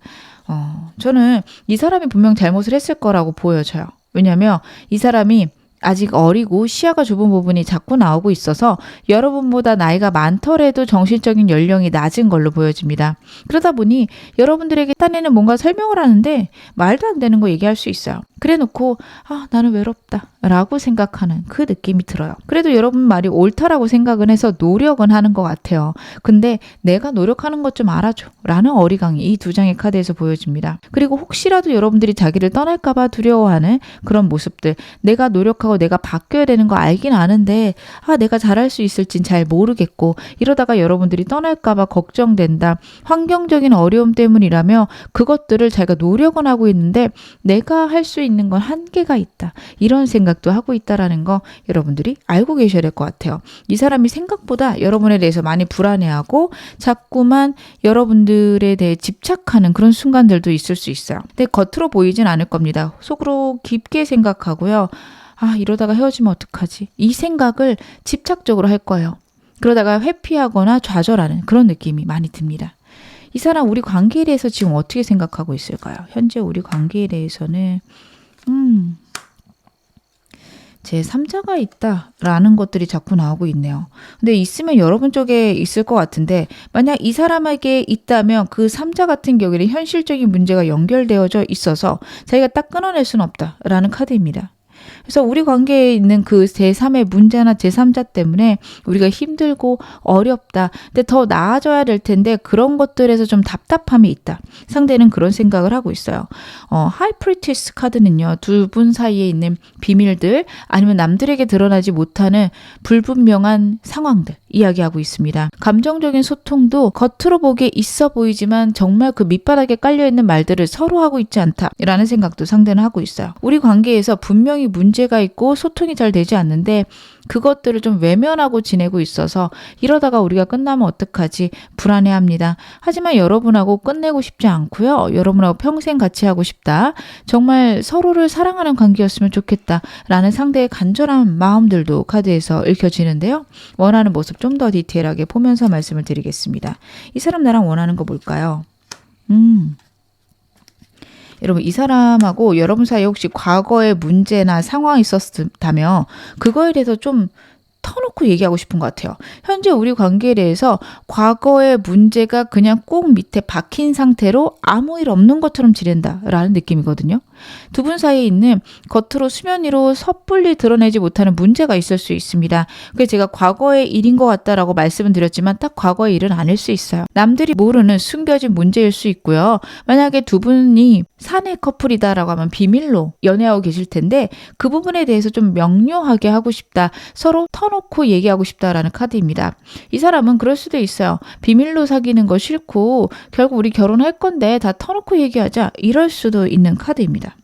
저는 이 사람이 분명 잘못을 했을 거라고 보여져요. 왜냐하면 이 사람이 아직 어리고 시야가 좁은 부분이 자꾸 나오고 있어서 여러분보다 나이가 많더라도 정신적인 연령이 낮은 걸로 보여집니다. 그러다 보니 여러분들에게 딴에는 뭔가 설명을 하는데 말도 안 되는 거 얘기할 수 있어요. 그래 놓고 나는 외롭다 라고 생각하는 그 느낌이 들어요. 그래도 여러분 말이 옳다라고 생각은 해서 노력은 하는 것 같아요. 근데 내가 노력하는 것 좀 알아줘 라는 어리광이 이 두 장의 카드에서 보여집니다. 그리고 혹시라도 여러분들이 자기를 떠날까봐 두려워하는 그런 모습들, 내가 노력하고 내가 바뀌어야 되는 거 알긴 아는데 내가 잘할 수 있을진 잘 모르겠고 이러다가 여러분들이 떠날까봐 걱정된다. 환경적인 어려움 때문이라며 그것들을 자기가 노력은 하고 있는데 내가 할 수 있는 건 한계가 있다. 이런 생각도 하고 있다라는 거 여러분들이 알고 계셔야 될 것 같아요. 이 사람이 생각보다 여러분에 대해서 많이 불안해하고 자꾸만 여러분들에 대해 집착하는 그런 순간들도 있을 수 있어요. 근데 겉으로 보이진 않을 겁니다. 속으로 깊게 생각하고요. 이러다가 헤어지면 어떡하지? 이 생각을 집착적으로 할 거예요. 그러다가 회피하거나 좌절하는 그런 느낌이 많이 듭니다. 이 사람 우리 관계에 대해서 지금 어떻게 생각하고 있을까요? 현재 우리 관계에 대해서는 제3자가 있다라는 것들이 자꾸 나오고 있네요. 근데 있으면 여러분 쪽에 있을 것 같은데 만약 이 사람에게 있다면 그 3자 같은 경우에는 현실적인 문제가 연결되어져 있어서 자기가 딱 끊어낼 수는 없다라는 카드입니다. 그래서 우리 관계에 있는 그 제3의 문제나 제3자 때문에 우리가 힘들고 어렵다. 근데 더 나아져야 될 텐데 그런 것들에서 좀 답답함이 있다. 상대는 그런 생각을 하고 있어요. 하이프리티스 카드는요. 두 분 사이에 있는 비밀들 아니면 남들에게 드러나지 못하는 불분명한 상황들 이야기하고 있습니다. 감정적인 소통도 겉으로 보기에 있어 보이지만 정말 그 밑바닥에 깔려있는 말들을 서로 하고 있지 않다라는 생각도 상대는 하고 있어요. 우리 관계에서 분명히 문제가 있고 소통이 잘 되지 않는데 그것들을 좀 외면하고 지내고 있어서 이러다가 우리가 끝나면 어떡하지 불안해합니다. 하지만 여러분하고 끝내고 싶지 않고요. 여러분하고 평생 같이 하고 싶다. 정말 서로를 사랑하는 관계였으면 좋겠다라는 상대의 간절한 마음들도 카드에서 읽혀지는데요. 원하는 모습 좀 더 디테일하게 보면서 말씀을 드리겠습니다. 이 사람 나랑 원하는 거 뭘까요? 여러분 이 사람하고 여러분 사이에 혹시 과거의 문제나 상황이 있었다면 그거에 대해서 좀 터놓고 얘기하고 싶은 것 같아요. 현재 우리 관계에 대해서 과거의 문제가 그냥 꼭 밑에 박힌 상태로 아무 일 없는 것처럼 지낸다라는 느낌이거든요. 두 분 사이에 있는 겉으로 수면 위로 섣불리 드러내지 못하는 문제가 있을 수 있습니다. 그래서 제가 과거의 일인 것 같다라고 말씀을 드렸지만 딱 과거의 일은 아닐 수 있어요. 남들이 모르는 숨겨진 문제일 수 있고요. 만약에 두 분이 사내 커플이다라고 하면 비밀로 연애하고 계실 텐데 그 부분에 대해서 좀 명료하게 하고 싶다. 서로 터놓고 얘기하고 싶다라는 카드입니다. 이 사람은 그럴 수도 있어요. 비밀로 사귀는 거 싫고 결국 우리 결혼할 건데 다 터놓고 얘기하자. 이럴 수도 있는 카드입니다.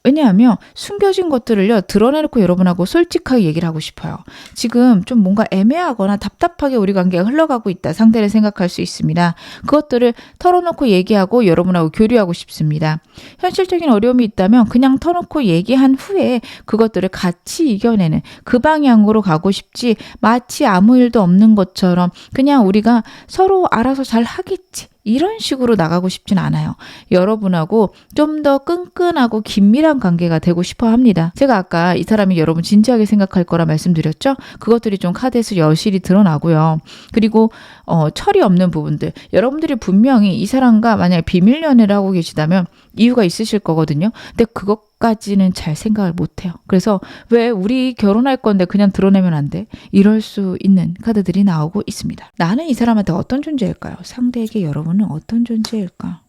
왜냐하면 숨겨진 것들을요 드러내놓고 여러분하고 솔직하게 얘기를 하고 싶어요. 지금 좀 뭔가 애매하거나 답답하게 우리 관계가 흘러가고 있다. 상대를 생각할 수 있습니다. 그것들을 털어놓고 얘기하고 여러분하고 교류하고 싶습니다. 현실적인 어려움이 있다면 그냥 터놓고 얘기한 후에 그것들을 같이 이겨내는 그 방향으로 가고 싶지 마치 아무 일도 없는 것처럼 그냥 우리가 서로 알아서 잘 하겠지. 이런 식으로 나가고 싶진 않아요. 여러분하고 좀 더 끈끈하고 긴밀한 관계가 되고 싶어 합니다. 제가 아까 이 사람이 여러분 진지하게 생각할 거라 말씀드렸죠? 그것들이 좀 카드에서 여실히 드러나고요. 그리고 철이 없는 부분들. 여러분들이 분명히 이 사람과 만약에 비밀 연애를 하고 계시다면 이유가 있으실 거거든요. 근데 그것까지는 잘 생각을 못해요. 그래서 왜 우리 결혼할 건데 그냥 드러내면 안 돼? 이럴 수 있는 카드들이 나오고 있습니다. 나는 이 사람한테 어떤 존재일까요? 상대에게 여러분은 어떤 존재일까?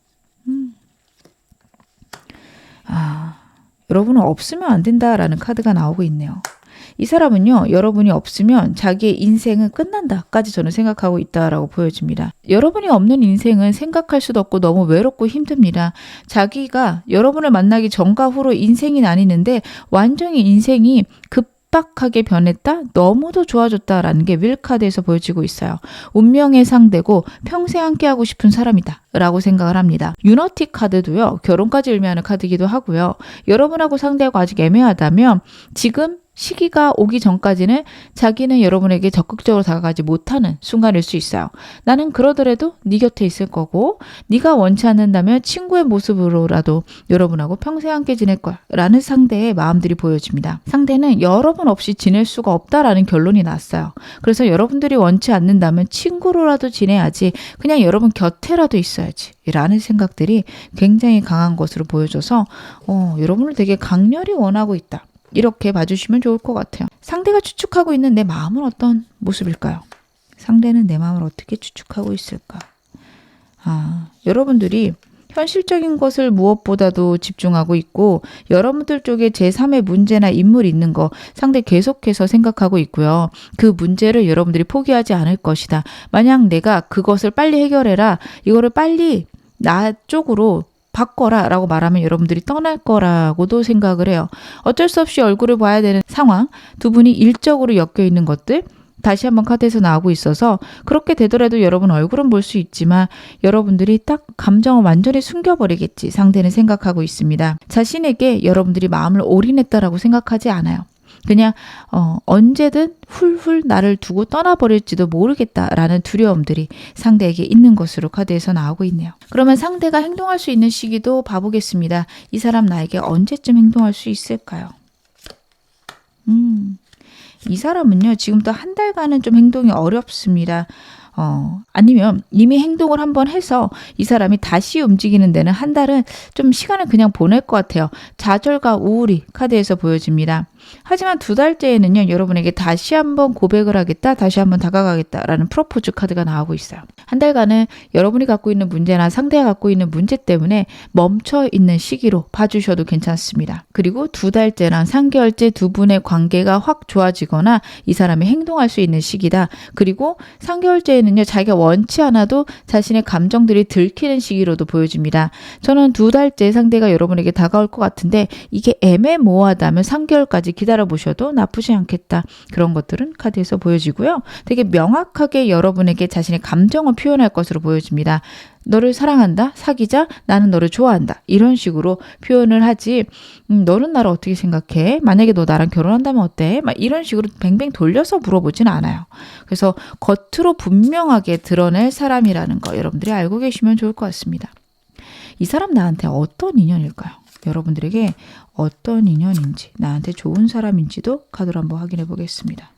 여러분은 없으면 안 된다라는 카드가 나오고 있네요. 이 사람은요. 여러분이 없으면 자기의 인생은 끝난다까지 저는 생각하고 있다라고 보여집니다. 여러분이 없는 인생은 생각할 수도 없고 너무 외롭고 힘듭니다. 자기가 여러분을 만나기 전과 후로 인생이 나뉘는데 완전히 인생이 급박하게 변했다? 너무도 좋아졌다라는 게 윌카드에서 보여지고 있어요. 운명의 상대고 평생 함께하고 싶은 사람이다 라고 생각을 합니다. 유너티 카드도요. 결혼까지 의미하는 카드이기도 하고요. 여러분하고 상대하고 아직 애매하다면 지금 시기가 오기 전까지는 자기는 여러분에게 적극적으로 다가가지 못하는 순간일 수 있어요. 나는 그러더라도 네 곁에 있을 거고 네가 원치 않는다면 친구의 모습으로라도 여러분하고 평생 함께 지낼 거야 라는 상대의 마음들이 보여집니다. 상대는 여러분 없이 지낼 수가 없다라는 결론이 났어요. 그래서 여러분들이 원치 않는다면 친구로라도 지내야지 그냥 여러분 곁에라도 있어야지 라는 생각들이 굉장히 강한 것으로 보여져서 여러분을 되게 강렬히 원하고 있다. 이렇게 봐주시면 좋을 것 같아요. 상대가 추측하고 있는 내 마음은 어떤 모습일까요? 상대는 내 마음을 어떻게 추측하고 있을까? 여러분들이 현실적인 것을 무엇보다도 집중하고 있고 여러분들 쪽에 제3의 문제나 인물이 있는 거 상대 계속해서 생각하고 있고요. 그 문제를 여러분들이 포기하지 않을 것이다. 만약 내가 그것을 빨리 해결해라. 이거를 빨리 나 쪽으로 바꿔라 라고 말하면 여러분들이 떠날 거라고도 생각을 해요. 어쩔 수 없이 얼굴을 봐야 되는 상황, 두 분이 일적으로 엮여 있는 것들 다시 한번 카드에서 나오고 있어서 그렇게 되더라도 여러분 얼굴은 볼 수 있지만 여러분들이 딱 감정을 완전히 숨겨버리겠지 상대는 생각하고 있습니다. 자신에게 여러분들이 마음을 올인했다라고 생각하지 않아요. 그냥 언제든 훌훌 나를 두고 떠나버릴지도 모르겠다라는 두려움들이 상대에게 있는 것으로 카드에서 나오고 있네요. 그러면 상대가 행동할 수 있는 시기도 봐보겠습니다. 이 사람 나에게 언제쯤 행동할 수 있을까요? 이 사람은요, 지금부터 한 달간은 좀 행동이 어렵습니다. 아니면 이미 행동을 한번 해서 이 사람이 다시 움직이는 데는 한 달은 좀 시간을 그냥 보낼 것 같아요. 좌절과 우울이 카드에서 보여집니다. 하지만 2달째에는요, 여러분에게 다시 한번 고백을 하겠다, 다시 한번 다가가겠다라는 프로포즈 카드가 나오고 있어요. 한 달간은 여러분이 갖고 있는 문제나 상대가 갖고 있는 문제 때문에 멈춰 있는 시기로 봐주셔도 괜찮습니다. 그리고 2달째나 3개월째 두 분의 관계가 확 좋아지거나 이 사람이 행동할 수 있는 시기다. 그리고 3개월째에는요, 자기가 원치 않아도 자신의 감정들이 들키는 시기로도 보여집니다. 저는 2달째 상대가 여러분에게 다가올 것 같은데 이게 애매모호하다면 3개월까지 기다려 보셔도 나쁘지 않겠다. 그런 것들은 카드에서 보여지고요. 되게 명확하게 여러분에게 자신의 감정을 표현할 것으로 보여집니다. 너를 사랑한다, 사귀자, 나는 너를 좋아한다. 이런 식으로 표현을 하지, 너는 나를 어떻게 생각해? 만약에 너 나랑 결혼한다면 어때? 막 이런 식으로 뱅뱅 돌려서 물어보진 않아요. 그래서 겉으로 분명하게 드러낼 사람이라는 거 여러분들이 알고 계시면 좋을 것 같습니다. 이 사람 나한테 어떤 인연일까요? 여러분들에게 어떤 인연인지, 나한테 좋은 사람인지도 카드로 한번 확인해 보겠습니다.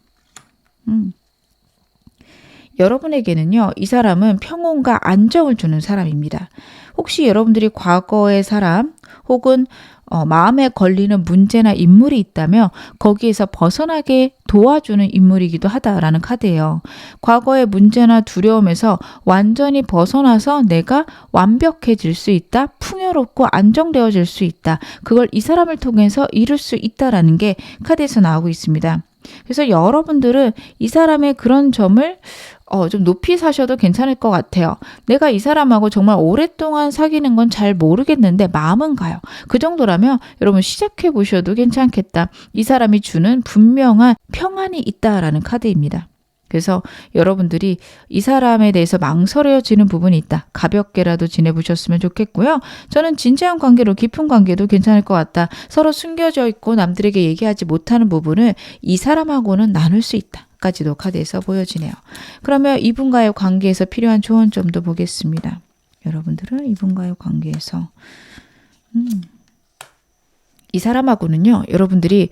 여러분에게는요, 이 사람은 평온과 안정을 주는 사람입니다. 혹시 여러분들이 과거의 사람 혹은 마음에 걸리는 문제나 인물이 있다면 거기에서 벗어나게 도와주는 인물이기도 하다라는 카드예요. 과거의 문제나 두려움에서 완전히 벗어나서 내가 완벽해질 수 있다, 풍요롭고 안정되어질 수 있다. 그걸 이 사람을 통해서 이룰 수 있다라는 게 카드에서 나오고 있습니다. 그래서 여러분들은 이 사람의 그런 점을 좀 높이 사셔도 괜찮을 것 같아요. 내가 이 사람하고 정말 오랫동안 사귀는 건 잘 모르겠는데 마음은 가요. 그 정도라면 여러분 시작해 보셔도 괜찮겠다. 이 사람이 주는 분명한 평안이 있다라는 카드입니다. 그래서 여러분들이 이 사람에 대해서 망설여지는 부분이 있다. 가볍게라도 지내보셨으면 좋겠고요. 저는 진지한 관계로 깊은 관계도 괜찮을 것 같다. 서로 숨겨져 있고 남들에게 얘기하지 못하는 부분을 이 사람하고는 나눌 수 있다. 까지도 카드에서 보여지네요. 그러면 이분과의 관계에서 필요한 조언점도 보겠습니다. 여러분들은 이분과의 관계에서 이 사람하고는요, 여러분들이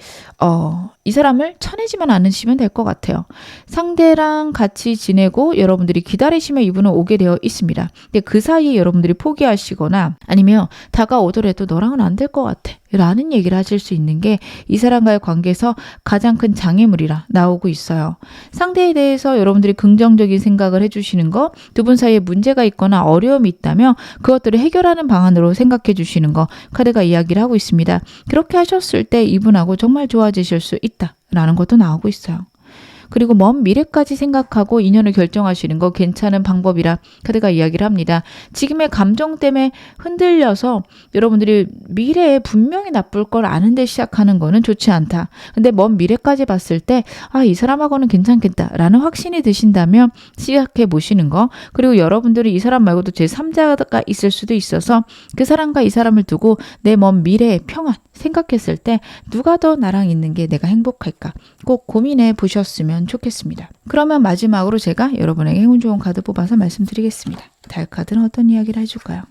이 사람을 쳐내지만 않으시면 될 것 같아요. 상대랑 같이 지내고 여러분들이 기다리시면 이분은 오게 되어 있습니다. 근데 그 사이에 여러분들이 포기하시거나 아니면 다가오더라도 너랑은 안 될 것 같아 라는 얘기를 하실 수 있는 게 이 사람과의 관계에서 가장 큰 장애물이라 나오고 있어요. 상대에 대해서 여러분들이 긍정적인 생각을 해주시는 거, 두 분 사이에 문제가 있거나 어려움이 있다면 그것들을 해결하는 방안으로 생각해 주시는 거 카드가 이야기를 하고 있습니다. 그렇게 하셨을 때 이분하고 정말 좋아지실 수 있다라는 것도 나오고 있어요. 그리고 먼 미래까지 생각하고 인연을 결정하시는 거 괜찮은 방법이라 카드가 이야기를 합니다. 지금의 감정 때문에 흔들려서 여러분들이 미래에 분명히 나쁠 걸 아는데 시작하는 거는 좋지 않다. 근데 먼 미래까지 봤을 때 이 사람하고는 괜찮겠다라는 확신이 드신다면 시작해 보시는 거. 그리고 여러분들이 이 사람 말고도 제3자가 있을 수도 있어서 그 사람과 이 사람을 두고 내 먼 미래의 평안 생각했을 때 누가 더 나랑 있는 게 내가 행복할까 꼭 고민해 보셨으면 좋겠습니다. 그러면 마지막으로 제가 여러분에게 행운 좋은 카드 뽑아서 말씀드리겠습니다. 달 카드는 어떤 이야기를 해줄까요?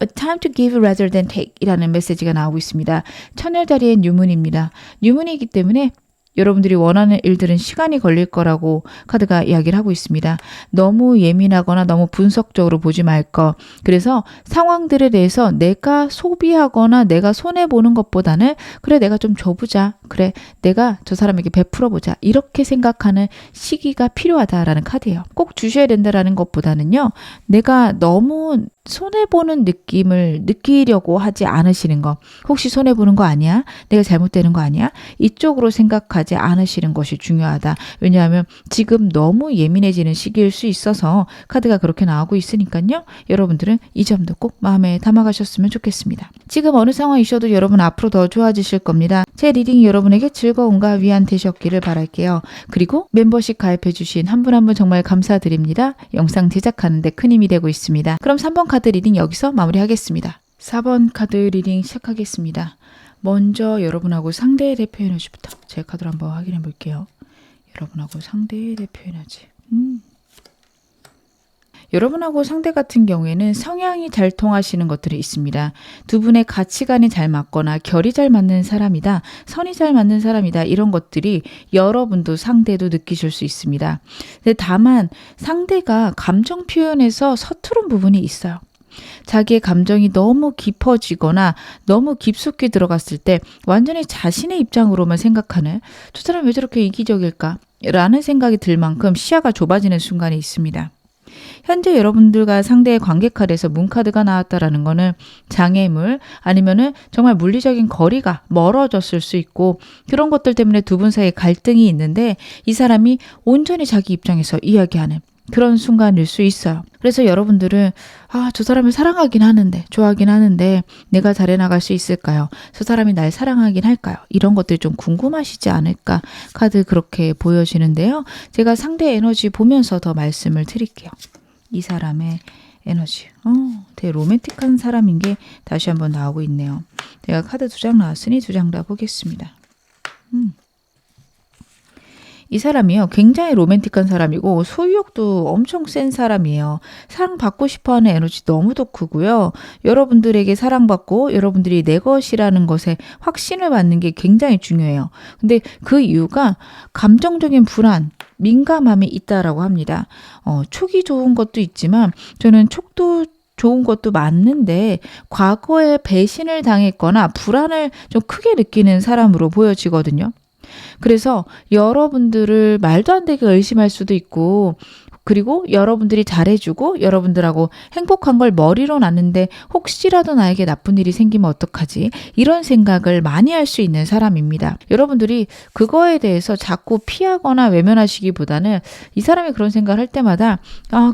A time to give rather than take 이라는 메시지가 나오고 있습니다. 천열다리의 뉴문입니다. 뉴문이기 때문에 여러분들이 원하는 일들은 시간이 걸릴 거라고 카드가 이야기를 하고 있습니다. 너무 예민하거나 너무 분석적으로 보지 말 것. 그래서 상황들에 대해서 내가 소비하거나 내가 손해보는 것보다는 그래 내가 좀 줘보자. 그래 내가 저 사람에게 베풀어보자. 이렇게 생각하는 시기가 필요하다라는 카드예요. 꼭 주셔야 된다라는 것보다는요. 내가 너무 손해보는 느낌을 느끼려고 하지 않으시는 거. 혹시 손해보는 거 아니야? 내가 잘못되는 거 아니야? 이쪽으로 생각하지 않으시는 것이 중요하다. 왜냐하면 지금 너무 예민해지는 시기일 수 있어서 카드가 그렇게 나오고 있으니까요. 여러분들은 이 점도 꼭 마음에 담아가셨으면 좋겠습니다. 지금 어느 상황이셔도 여러분 앞으로 더 좋아지실 겁니다. 제 리딩이 여러분에게 즐거움과 위안 되셨기를 바랄게요. 그리고 멤버십 가입해주신 한 분 한 분 정말 감사드립니다. 영상 제작하는 데 큰 힘이 되고 있습니다. 그럼 3번 카드 리딩 여기서 마무리하겠습니다. 4번 카드 리딩 시작하겠습니다. 먼저 여러분하고 상대에 대해 표현해주부터 제 카드를 한번 확인해 볼게요. 여러분하고 상대에 대해 표현하지. 여러분하고 상대 같은 경우에는 성향이 잘 통하시는 것들이 있습니다. 두 분의 가치관이 잘 맞거나 결이 잘 맞는 사람이다, 선이 잘 맞는 사람이다, 이런 것들이 여러분도 상대도 느끼실 수 있습니다. 근데 다만 상대가 감정 표현에서 서투른 부분이 있어요. 자기의 감정이 너무 깊어지거나 너무 깊숙이 들어갔을 때 완전히 자신의 입장으로만 생각하는, 저 사람 왜 저렇게 이기적일까? 라는 생각이 들 만큼 시야가 좁아지는 순간이 있습니다. 현재 여러분들과 상대의 관계칼에서 문카드가 나왔다라는 거는 장애물, 아니면은 정말 물리적인 거리가 멀어졌을 수 있고, 그런 것들 때문에 두 분 사이에 갈등이 있는데 이 사람이 온전히 자기 입장에서 이야기하는 그런 순간일 수 있어요. 그래서 여러분들은 저 사람을 사랑하긴 하는데, 좋아하긴 하는데 내가 잘해 나갈 수 있을까요? 저 사람이 날 사랑하긴 할까요? 이런 것들이 좀 궁금하시지 않을까? 카드 그렇게 보여지는데요. 제가 상대 에너지 보면서 더 말씀을 드릴게요. 이 사람의 에너지. 되게 로맨틱한 사람인 게 다시 한번 나오고 있네요. 제가 카드 2장 나왔으니 2장 다 보겠습니다. 이 사람이요, 굉장히 로맨틱한 사람이고 소유욕도 엄청 센 사람이에요. 사랑받고 싶어하는 에너지 너무도 크고요. 여러분들에게 사랑받고 여러분들이 내 것이라는 것에 확신을 받는 게 굉장히 중요해요. 근데 그 이유가 감정적인 불안, 민감함이 있다라고 합니다. 촉이 좋은 것도 있지만 저는 촉도 좋은 것도 맞는데 과거에 배신을 당했거나 불안을 좀 크게 느끼는 사람으로 보여지거든요. 그래서 여러분들을 말도 안 되게 의심할 수도 있고, 그리고 여러분들이 잘해주고 여러분들하고 행복한 걸 머리로 놨는데 혹시라도 나에게 나쁜 일이 생기면 어떡하지? 이런 생각을 많이 할 수 있는 사람입니다. 여러분들이 그거에 대해서 자꾸 피하거나 외면하시기보다는 이 사람이 그런 생각을 할 때마다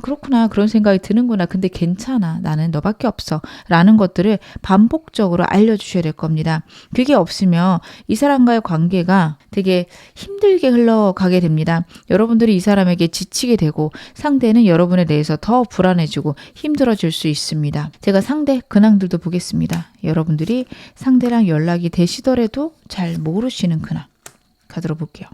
그렇구나, 그런 생각이 드는구나, 근데 괜찮아, 나는 너밖에 없어 라는 것들을 반복적으로 알려주셔야 될 겁니다. 그게 없으면 이 사람과의 관계가 되게 힘들게 흘러가게 됩니다. 여러분들이 이 사람에게 지치게 되고 상대는 여러분에 대해서 더 불안해지고 힘들어질 수 있습니다. 제가 상대 근황들도 보겠습니다. 여러분들이 상대랑 연락이 되시더라도 잘 모르시는 근황 가도록 볼게요.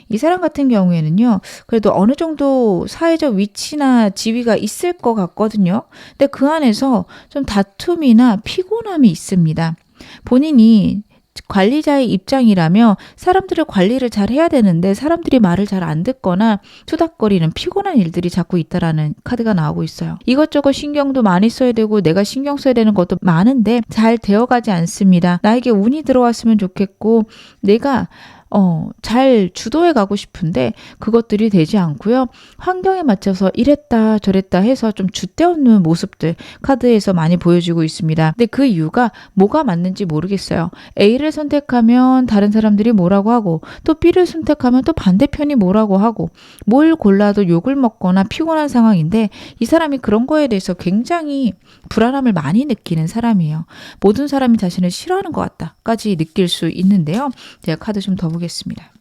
이 사람 같은 경우에는요, 그래도 어느 정도 사회적 위치나 지위가 있을 것 같거든요. 근데 그 안에서 좀 다툼이나 피곤함이 있습니다. 본인이 관리자의 입장이라며 사람들을 관리를 잘 해야 되는데 사람들이 말을 잘 안 듣거나 투닥거리는 피곤한 일들이 자꾸 있다라는 카드가 나오고 있어요. 이것저것 신경도 많이 써야 되고 내가 신경 써야 되는 것도 많은데 잘 되어가지 않습니다. 나에게 운이 들어왔으면 좋겠고 내가 잘 주도해 가고 싶은데 그것들이 되지 않고요. 환경에 맞춰서 이랬다 저랬다 해서 좀 줏대없는 모습들 카드에서 많이 보여지고 있습니다. 근데 그 이유가 뭐가 맞는지 모르겠어요. A를 선택하면 다른 사람들이 뭐라고 하고 또 B를 선택하면 또 반대편이 뭐라고 하고 뭘 골라도 욕을 먹거나 피곤한 상황인데 이 사람이 그런 거에 대해서 굉장히 불안함을 많이 느끼는 사람이에요. 모든 사람이 자신을 싫어하는 것 같다까지 느낄 수 있는데요. 제가 카드 좀 더 보겠습니다.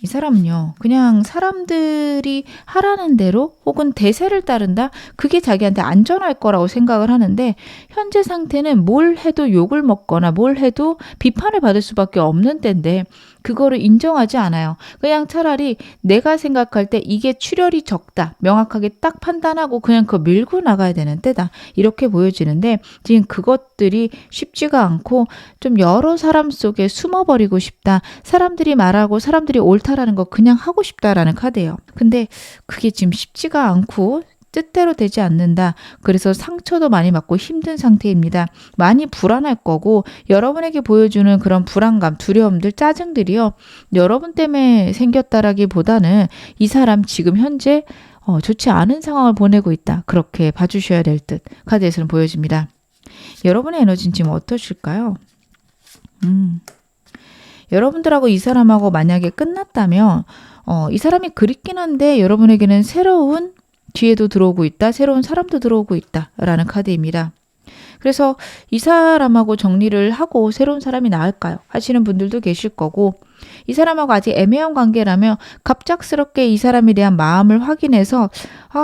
이 사람은요, 그냥 사람들이 하라는 대로 혹은 대세를 따른다? 그게 자기한테 안전할 거라고 생각을 하는데 현재 상태는 뭘 해도 욕을 먹거나 뭘 해도 비판을 받을 수밖에 없는 때인데 그거를 인정하지 않아요. 그냥 차라리 내가 생각할 때 이게 출혈이 적다, 명확하게 딱 판단하고 그냥 그거 밀고 나가야 되는 때다, 이렇게 보여지는데 지금 그것들이 쉽지가 않고 좀 여러 사람 속에 숨어버리고 싶다, 사람들이 말하고 사람들이 옳다라는 거 그냥 하고 싶다라는 카드예요. 근데 그게 지금 쉽지가 않고 뜻대로 되지 않는다. 그래서 상처도 많이 받고 힘든 상태입니다. 많이 불안할 거고 여러분에게 보여주는 그런 불안감, 두려움들, 짜증들이요, 여러분 때문에 생겼다라기보다는 이 사람 지금 현재 좋지 않은 상황을 보내고 있다, 그렇게 봐주셔야 될 듯 카드에서는 보여집니다. 여러분의 에너지는 지금 어떠실까요? 여러분들하고 이 사람하고 만약에 끝났다면 이 사람이 그립긴 한데 여러분에게는 새로운 기회도 들어오고 있다, 새로운 사람도 들어오고 있다 라는 카드입니다. 그래서 이 사람하고 정리를 하고 새로운 사람이 나을까요? 하시는 분들도 계실 거고, 이 사람하고 아직 애매한 관계라면 갑작스럽게 이 사람에 대한 마음을 확인해서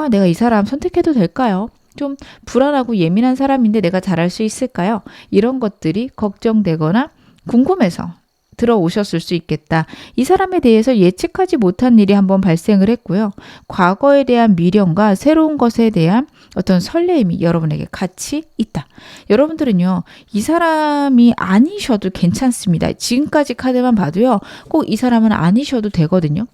내가 이 사람 선택해도 될까요? 좀 불안하고 예민한 사람인데 내가 잘할 수 있을까요? 이런 것들이 걱정되거나 궁금해서 들어오셨을 수 있겠다. 이 사람에 대해서 예측하지 못한 일이 한번 발생을 했고요. 과거에 대한 미련과 새로운 것에 대한 어떤 설레임이 여러분에게 같이 있다. 여러분들은요, 이 사람이 아니셔도 괜찮습니다. 지금까지 카드만 봐도요, 꼭 이 사람은 아니셔도 되거든요.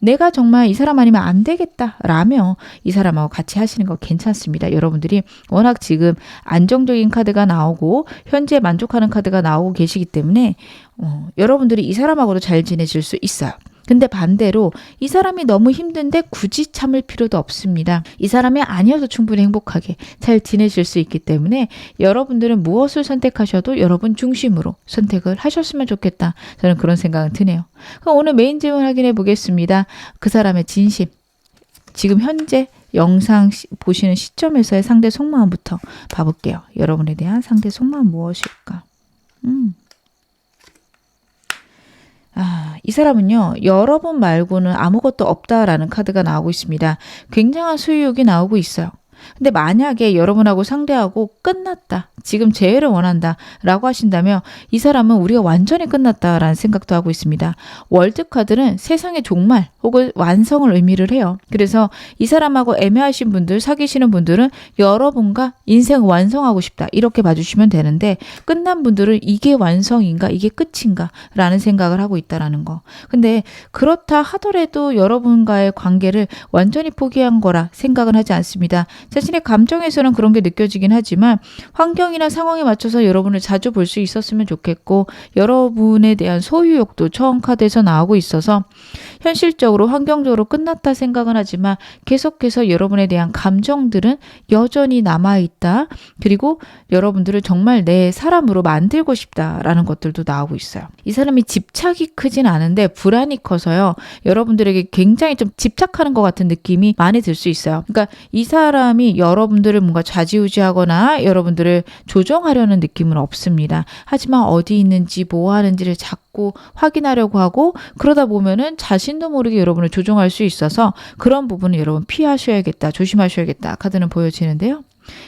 내가 정말 이 사람 아니면 안 되겠다 라며 이 사람하고 같이 하시는 거 괜찮습니다. 여러분들이 워낙 지금 안정적인 카드가 나오고 현재 만족하는 카드가 나오고 계시기 때문에 여러분들이 이 사람하고도 잘 지내실 수 있어요. 근데 반대로 이 사람이 너무 힘든데 굳이 참을 필요도 없습니다. 이 사람이 아니어도 충분히 행복하게 잘 지내실 수 있기 때문에 여러분들은 무엇을 선택하셔도 여러분 중심으로 선택을 하셨으면 좋겠다. 저는 그런 생각은 드네요. 그럼 오늘 메인 질문 확인해 보겠습니다. 그 사람의 진심. 지금 현재 영상 보시는 시점에서의 상대 속마음부터 봐볼게요. 여러분에 대한 상대 속마음 무엇일까? 이 사람은요, 여러분 말고는 아무것도 없다라는 카드가 나오고 있습니다. 굉장한 소유욕이 나오고 있어요. 근데 만약에 여러분하고 상대하고 끝났다. 지금 재회를 원한다. 라고 하신다면 이 사람은 우리가 완전히 끝났다라는 생각도 하고 있습니다. 월드카드는 세상의 종말 혹은 완성을 의미를 해요. 그래서 이 사람하고 애매하신 분들, 사귀시는 분들은 여러분과 인생을 완성하고 싶다. 이렇게 봐주시면 되는데 끝난 분들은 이게 완성인가? 이게 끝인가? 라는 생각을 하고 있다라는 거. 근데 그렇다 하더라도 여러분과의 관계를 완전히 포기한 거라 생각은 하지 않습니다. 자신의 감정에서는 그런 게 느껴지긴 하지만 환경이나 상황에 맞춰서 여러분을 자주 볼 수 있었으면 좋겠고 여러분에 대한 소유욕도 처음 카드에서 나오고 있어서 현실적으로 환경적으로 끝났다 생각은 하지만 계속해서 여러분에 대한 감정들은 여전히 남아있다. 그리고 여러분들을 정말 내 사람으로 만들고 싶다라는 것들도 나오고 있어요. 이 사람이 집착이 크진 않은데 불안이 커서요. 여러분들에게 굉장히 좀 집착하는 것 같은 느낌이 많이 들 수 있어요. 그러니까 이 사람이 여러분들을 뭔가 좌지우지하거나 여러분들을 조정하려는 느낌은 없습니다. 하지만 어디 있는지 뭐 하는지를 자꾸 확인하려고 하고 그러다 보면은 자신도 모르게 여러분을 조종할 수 있어서 그런 부분은 여러분 피하셔야겠다. 조심하셔야겠다. 카드는 보여지는데요.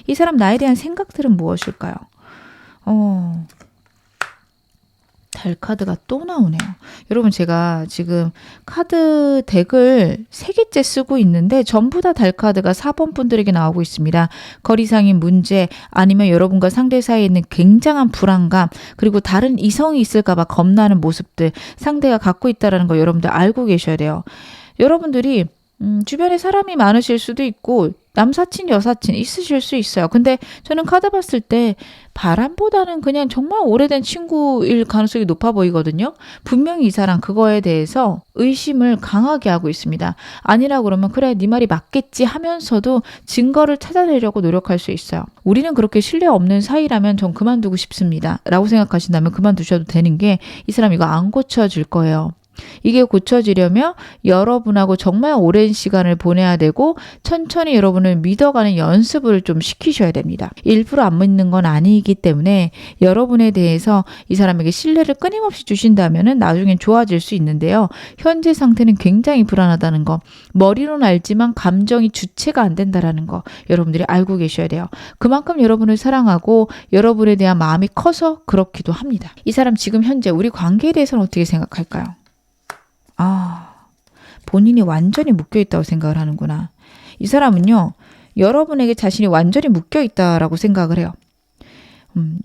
이 사람 나에 대한 생각들은 무엇일까요? 달 카드가 또 나오네요. 여러분 제가 지금 카드 덱을 3개째 쓰고 있는데 전부 다 달 카드가 4번 분들에게 나오고 있습니다. 거리상의 문제 아니면 여러분과 상대 사이에 있는 굉장한 불안감 그리고 다른 이성이 있을까 봐 겁나는 모습들 상대가 갖고 있다는 거 여러분들 알고 계셔야 돼요. 여러분들이 주변에 사람이 많으실 수도 있고 남사친, 여사친 있으실 수 있어요. 근데 저는 카드 봤을 때 바람보다는 그냥 정말 오래된 친구일 가능성이 높아 보이거든요. 분명히 이 사람 그거에 대해서 의심을 강하게 하고 있습니다. 아니라 그러면 그래 네 말이 맞겠지 하면서도 증거를 찾아내려고 노력할 수 있어요. 우리는 그렇게 신뢰 없는 사이라면 전 그만두고 싶습니다. 라고 생각하신다면 그만두셔도 되는 게 이 사람 이거 안 고쳐질 거예요. 이게 고쳐지려면 여러분하고 정말 오랜 시간을 보내야 되고 천천히 여러분을 믿어가는 연습을 좀 시키셔야 됩니다. 일부러 안 믿는 건 아니기 때문에 여러분에 대해서 이 사람에게 신뢰를 끊임없이 주신다면 나중엔 좋아질 수 있는데요. 현재 상태는 굉장히 불안하다는 거, 머리로는 알지만 감정이 주체가 안 된다는 거 여러분들이 알고 계셔야 돼요. 그만큼 여러분을 사랑하고 여러분에 대한 마음이 커서 그렇기도 합니다. 이 사람 지금 현재 우리 관계에 대해서는 어떻게 생각할까요? 본인이 완전히 묶여있다고 생각을 하는구나. 이 사람은요, 여러분에게 자신이 완전히 묶여있다라고 생각을 해요.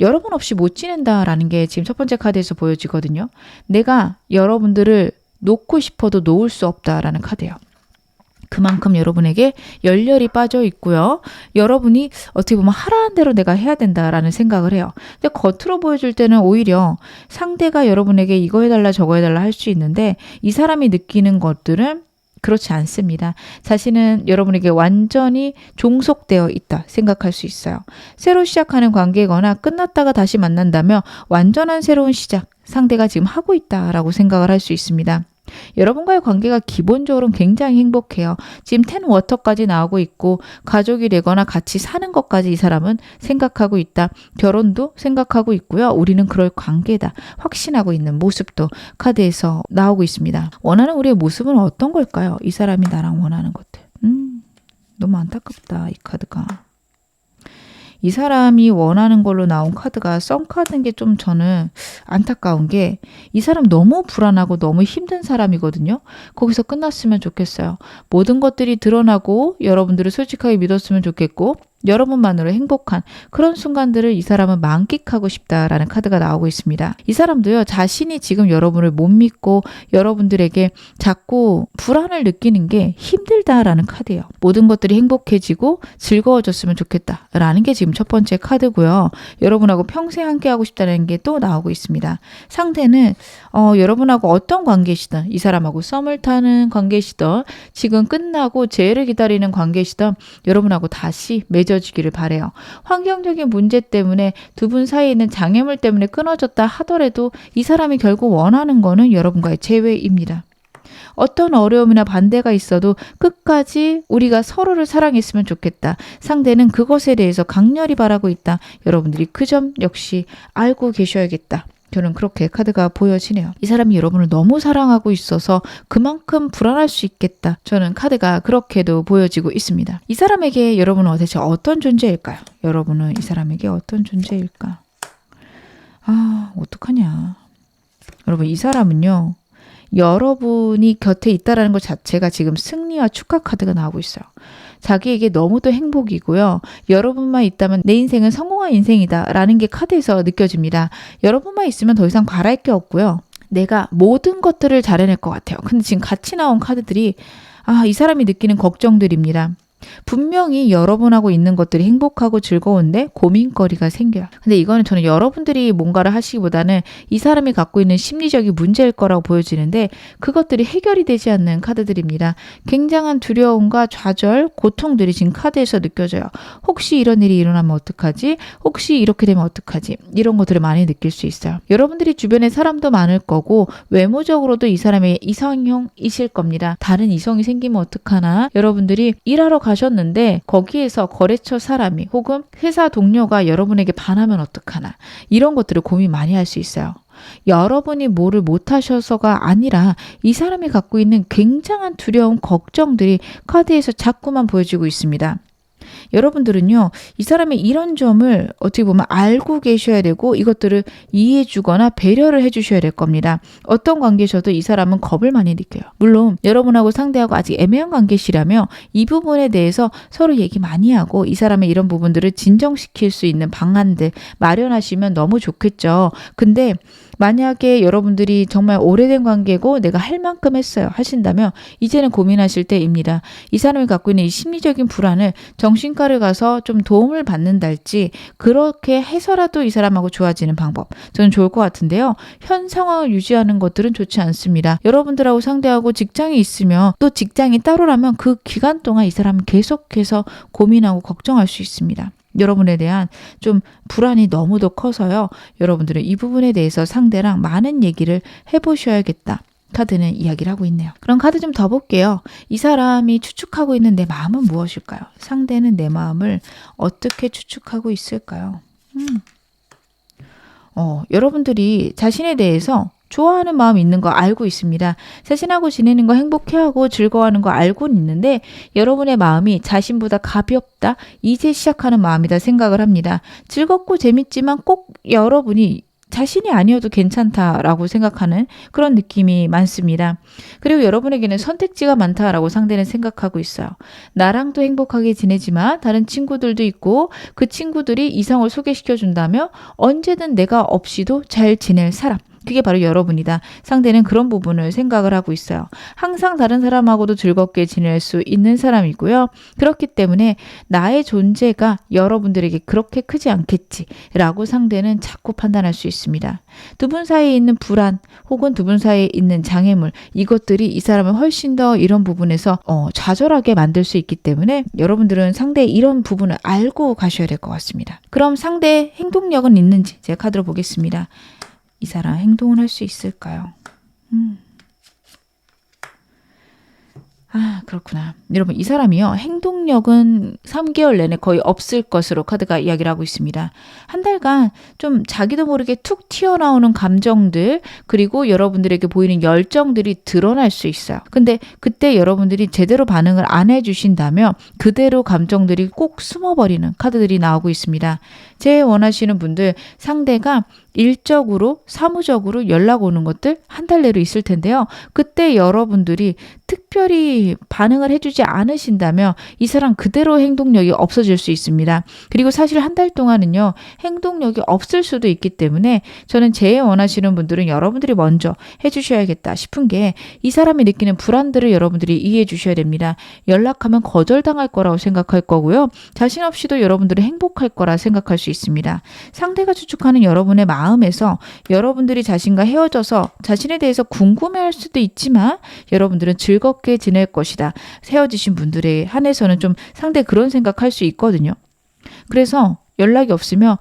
여러분 없이 못 지낸다라는 게 지금 첫 번째 카드에서 보여지거든요. 내가 여러분들을 놓고 싶어도 놓을 수 없다라는 카드예요. 그만큼 여러분에게 열렬히 빠져 있고요. 여러분이 어떻게 보면 하라는 대로 내가 해야 된다라는 생각을 해요. 근데 겉으로 보여줄 때는 오히려 상대가 여러분에게 이거 해달라 저거 해달라 할 수 있는데 이 사람이 느끼는 것들은 그렇지 않습니다. 자신은 여러분에게 완전히 종속되어 있다 생각할 수 있어요. 새로 시작하는 관계거나 끝났다가 다시 만난다면 완전한 새로운 시작 상대가 지금 하고 있다라고 생각을 할 수 있습니다. 여러분과의 관계가 기본적으로는 굉장히 행복해요. 지금 10 워터까지 나오고 있고 가족이 되거나 같이 사는 것까지 이 사람은 생각하고 있다. 결혼도 생각하고 있고요. 우리는 그럴 관계다. 확신하고 있는 모습도 카드에서 나오고 있습니다. 원하는 우리의 모습은 어떤 걸까요? 이 사람이 나랑 원하는 것들. 너무 안타깝다. 이 카드가. 이 사람이 원하는 걸로 나온 카드가 썬카드인 게 좀 저는 안타까운 게 이 사람 너무 불안하고 너무 힘든 사람이거든요. 거기서 끝났으면 좋겠어요. 모든 것들이 드러나고 여러분들을 솔직하게 믿었으면 좋겠고 여러분만으로 행복한 그런 순간들을 이 사람은 만끽하고 싶다라는 카드가 나오고 있습니다. 이 사람도요, 자신이 지금 여러분을 못 믿고 여러분들에게 자꾸 불안을 느끼는 게 힘들다라는 카드예요. 모든 것들이 행복해지고 즐거워졌으면 좋겠다라는 게 지금 첫 번째 카드고요. 여러분하고 평생 함께하고 싶다는 게 또 나오고 있습니다. 상대는 여러분하고 어떤 관계시든 이 사람하고 썸을 타는 관계시든 지금 끝나고 재회를 기다리는 관계시든 여러분하고 다시 맺어지기를 바래요. 환경적인 문제 때문에 두 분 사이에 있는 장애물 때문에 끊어졌다 하더라도 이 사람이 결국 원하는 거는 여러분과의 재회입니다. 어떤 어려움이나 반대가 있어도 끝까지 우리가 서로를 사랑했으면 좋겠다. 상대는 그것에 대해서 강렬히 바라고 있다. 여러분들이 그 점 역시 알고 계셔야겠다. 저는 그렇게 카드가 보여지네요. 이 사람이 여러분을 너무 사랑하고 있어서 그만큼 불안할 수 있겠다. 저는 카드가 그렇게도 보여지고 있습니다. 이 사람에게 여러분은 대체 어떤 존재일까요? 여러분은 이 사람에게 어떤 존재일까? 어떡하냐. 여러분, 이 사람은요, 여러분이 곁에 있다라는 것 자체가 지금 승리와 축하 카드가 나오고 있어요. 자기에게 너무도 행복이고요. 여러분만 있다면 내 인생은 성공한 인생이다 라는 게 카드에서 느껴집니다. 여러분만 있으면 더 이상 바랄 게 없고요. 내가 모든 것들을 잘해낼 것 같아요. 근데 지금 같이 나온 카드들이 이 사람이 느끼는 걱정들입니다. 분명히 여러분하고 있는 것들이 행복하고 즐거운데 고민거리가 생겨요. 근데 이거는 저는 여러분들이 뭔가를 하시기보다는 이 사람이 갖고 있는 심리적인 문제일 거라고 보여지는데 그것들이 해결이 되지 않는 카드들입니다. 굉장한 두려움과 좌절, 고통들이 지금 카드에서 느껴져요. 혹시 이런 일이 일어나면 어떡하지? 혹시 이렇게 되면 어떡하지? 이런 것들을 많이 느낄 수 있어요. 여러분들이 주변에 사람도 많을 거고 외모적으로도 이 사람이 이상형이실 겁니다. 다른 이성이 생기면 어떡하나? 여러분들이 일하러 가셨는데 거기에서 거래처 사람이 혹은 회사 동료가 여러분에게 반하면 어떡하나 이런 것들을 고민 많이 할 수 있어요. 여러분이 뭐를 못하셔서가 아니라 이 사람이 갖고 있는 굉장한 두려움, 걱정들이 카드에서 자꾸만 보여지고 있습니다. 여러분들은요, 이 사람의 이런 점을 어떻게 보면 알고 계셔야 되고 이것들을 이해해 주거나 배려를 해 주셔야 될 겁니다. 어떤 관계셔도 이 사람은 겁을 많이 느껴요. 물론 여러분하고 상대하고 아직 애매한 관계시라며 이 부분에 대해서 서로 얘기 많이 하고 이 사람의 이런 부분들을 진정시킬 수 있는 방안들 마련하시면 너무 좋겠죠. 근데 만약에 여러분들이 정말 오래된 관계고 내가 할 만큼 했어요 하신다면 이제는 고민하실 때입니다. 이 사람이 갖고 있는 이 심리적인 불안을 정신과를 가서 좀 도움을 받는달지 그렇게 해서라도 이 사람하고 좋아지는 방법 저는 좋을 것 같은데요. 현 상황을 유지하는 것들은 좋지 않습니다. 여러분들하고 상대하고 직장이 있으면 또 직장이 따로라면 그 기간 동안 이 사람은 계속해서 고민하고 걱정할 수 있습니다. 여러분에 대한 좀 불안이 너무도 커서요. 여러분들은 이 부분에 대해서 상대랑 많은 얘기를 해보셔야겠다. 카드는 이야기를 하고 있네요. 그럼 카드 좀 더 볼게요. 이 사람이 추측하고 있는 내 마음은 무엇일까요? 상대는 내 마음을 어떻게 추측하고 있을까요? 여러분들이 자신에 대해서 좋아하는 마음이 있는 거 알고 있습니다. 자신하고 지내는 거 행복해하고 즐거워하는 거 알고는 있는데 여러분의 마음이 자신보다 가볍다, 이제 시작하는 마음이다 생각을 합니다. 즐겁고 재밌지만 꼭 여러분이 자신이 아니어도 괜찮다라고 생각하는 그런 느낌이 많습니다. 그리고 여러분에게는 선택지가 많다라고 상대는 생각하고 있어요. 나랑도 행복하게 지내지만 다른 친구들도 있고 그 친구들이 이성을 소개시켜 준다며 언제든 내가 없이도 잘 지낼 사람. 그게 바로 여러분이다. 상대는 그런 부분을 생각을 하고 있어요. 항상 다른 사람하고도 즐겁게 지낼 수 있는 사람이고요. 그렇기 때문에 나의 존재가 여러분들에게 그렇게 크지 않겠지라고 상대는 자꾸 판단할 수 있습니다. 두 분 사이에 있는 불안 혹은 두 분 사이에 있는 장애물 이것들이 이 사람을 훨씬 더 이런 부분에서 좌절하게 만들 수 있기 때문에 여러분들은 상대의 이런 부분을 알고 가셔야 될 것 같습니다. 그럼 상대의 행동력은 있는지 제가 카드로 보겠습니다. 이 사람 행동을 할 수 있을까요? 그렇구나. 여러분, 이 사람이요. 행동력은 3개월 내내 거의 없을 것으로 카드가 이야기를 하고 있습니다. 한 달간 좀 자기도 모르게 툭 튀어나오는 감정들, 그리고 여러분들에게 보이는 열정들이 드러날 수 있어요. 근데 그때 여러분들이 제대로 반응을 안 해주신다면 그대로 감정들이 꼭 숨어버리는 카드들이 나오고 있습니다. 제 원하시는 분들, 상대가 일적으로, 사무적으로 연락 오는 것들 한 달 내로 있을 텐데요. 그때 여러분들이 특별히 반응을 해주지 않으신다면 이 사람 그대로 행동력이 없어질 수 있습니다. 그리고 사실 한 달 동안은요, 행동력이 없을 수도 있기 때문에 저는 제 원하시는 분들은 여러분들이 먼저 해주셔야겠다 싶은 게, 이 사람이 느끼는 불안들을 여러분들이 이해해 주셔야 됩니다. 연락하면 거절당할 거라고 생각할 거고요. 자신 없이도 여러분들은 행복할 거라 생각할 수 있습니다. 상대가 추측하는 여러분의 마음에서 여러분들이 자신과 헤어져서 자신에 대해서 궁금해할 수도 있지만 여러분들은 즐겁게 지낼 것이다. 헤어지신 분들에 한해서는 좀 상대 그런 생각할 수 있거든요. 그래서 연락이 없으면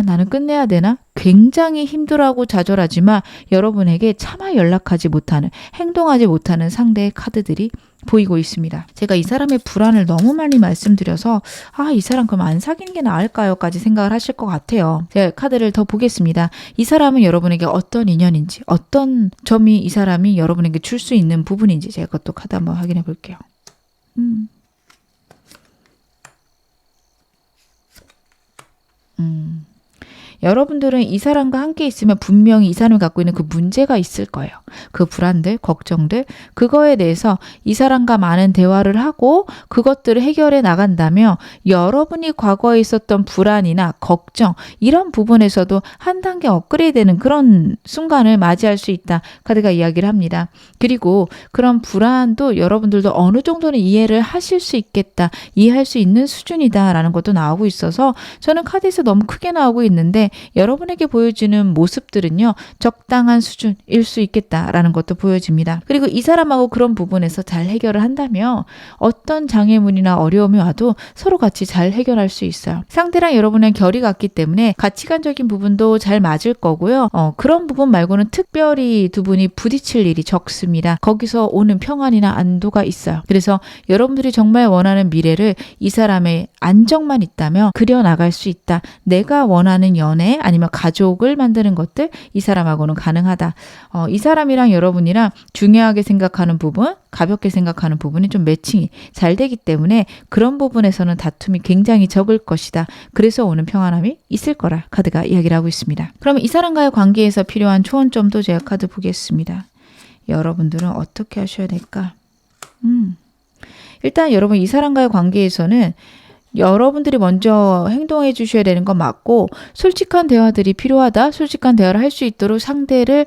나는 끝내야 되나? 굉장히 힘들어하고 좌절하지만 여러분에게 차마 연락하지 못하는, 행동하지 못하는 상대의 카드들이 보이고 있습니다. 제가 이 사람의 불안을 너무 많이 말씀드려서 이 사람 그럼 안 사귀는 게 나을까요? 까지 생각을 하실 것 같아요. 제가 카드를 더 보겠습니다. 이 사람은 여러분에게 어떤 인연인지, 어떤 점이 이 사람이 여러분에게 줄 수 있는 부분인지 제가 그것도 카드 한번 확인해 볼게요. 여러분들은 이 사람과 함께 있으면 분명히 이 사람이 갖고 있는 그 문제가 있을 거예요. 그 불안들, 걱정들, 그거에 대해서 이 사람과 많은 대화를 하고 그것들을 해결해 나간다면 여러분이 과거에 있었던 불안이나 걱정, 이런 부분에서도 한 단계 업그레이드되는 그런 순간을 맞이할 수 있다. 카드가 이야기를 합니다. 그리고 그런 불안도 여러분들도 어느 정도는 이해를 하실 수 있겠다. 이해할 수 있는 수준이다라는 것도 나오고 있어서 저는 카드에서 너무 크게 나오고 있는데 여러분에게 보여지는 모습들은요, 적당한 수준일 수 있겠다라는 것도 보여집니다. 그리고 이 사람하고 그런 부분에서 잘 해결을 한다면 어떤 장애물이나 어려움이 와도 서로 같이 잘 해결할 수 있어요. 상대랑 여러분의 결이 같기 때문에 가치관적인 부분도 잘 맞을 거고요. 그런 부분 말고는 특별히 두 분이 부딪힐 일이 적습니다. 거기서 오는 평안이나 안도가 있어요. 그래서 여러분들이 정말 원하는 미래를 이 사람의 안정만 있다면 그려나갈 수 있다. 내가 원하는 연애 아니면 가족을 만드는 것들, 이 사람하고는 가능하다. 이 사람이랑 여러분이랑 중요하게 생각하는 부분, 가볍게 생각하는 부분이 좀 매칭이 잘 되기 때문에 그런 부분에서는 다툼이 굉장히 적을 것이다. 그래서 오는 평안함이 있을 거라 카드가 이야기를 하고 있습니다. 그럼 이 사람과의 관계에서 필요한 초원점도 제가 카드 보겠습니다. 여러분들은 어떻게 하셔야 될까? 일단 여러분, 이 사람과의 관계에서는 여러분들이 먼저 행동해 주셔야 되는 건 맞고, 솔직한 대화들이 필요하다. 솔직한 대화를 할 수 있도록 상대를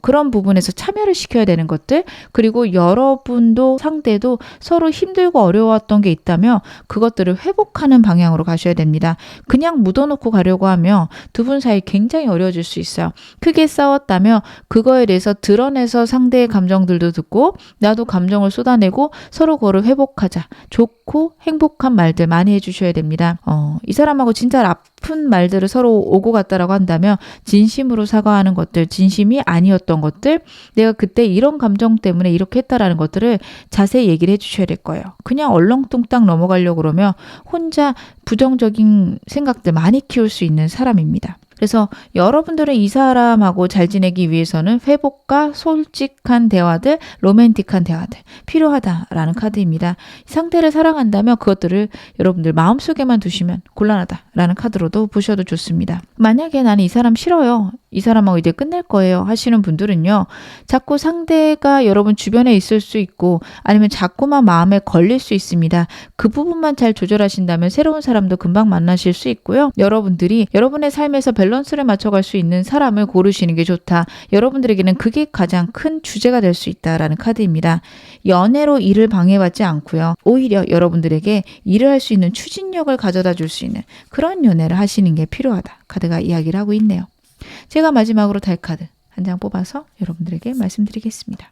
그런 부분에서 참여를 시켜야 되는 것들, 그리고 여러분도 상대도 서로 힘들고 어려웠던 게 있다면 그것들을 회복하는 방향으로 가셔야 됩니다. 그냥 묻어놓고 가려고 하면 두 분 사이 굉장히 어려워질 수 있어요. 크게 싸웠다면 그거에 대해서 드러내서 상대의 감정들도 듣고 나도 감정을 쏟아내고 서로 그거를 회복하자. 좋고 행복한 말들 많이 해주셔야 됩니다. 이 사람하고 진짜 아픈 말들을 서로 오고 갔다라고 한다면 진심으로 사과하는 것들, 진심이 아니었던 것들, 내가 그때 이런 감정 때문에 이렇게 했다라는 것들을 자세히 얘기를 해주셔야 될 거예요. 그냥 얼렁뚱땅 넘어가려고 그러면 혼자 부정적인 생각들 많이 키울 수 있는 사람입니다. 그래서 여러분들은 이 사람하고 잘 지내기 위해서는 회복과 솔직한 대화들, 로맨틱한 대화들 필요하다라는 카드입니다. 상대를 사랑한다면 그것들을 여러분들 마음속에만 두시면 곤란하다라는 카드로도 보셔도 좋습니다. 만약에 나는 이 사람 싫어요, 이 사람하고 이제 끝낼 거예요 하시는 분들은요, 자꾸 상대가 여러분 주변에 있을 수 있고 아니면 자꾸만 마음에 걸릴 수 있습니다. 그 부분만 잘 조절하신다면 새로운 사람도 금방 만나실 수 있고요. 여러분들이 여러분의 삶에서 밸런스를 맞춰갈 수 있는 사람을 고르시는 게 좋다. 여러분들에게는 그게 가장 큰 주제가 될 수 있다라는 카드입니다. 연애로 일을 방해받지 않고요. 오히려 여러분들에게 일을 할 수 있는 추진력을 가져다 줄 수 있는 그런 연애를 하시는 게 필요하다. 카드가 이야기를 하고 있네요. 제가 마지막으로 달카드 한 장 뽑아서 여러분들에게 말씀드리겠습니다.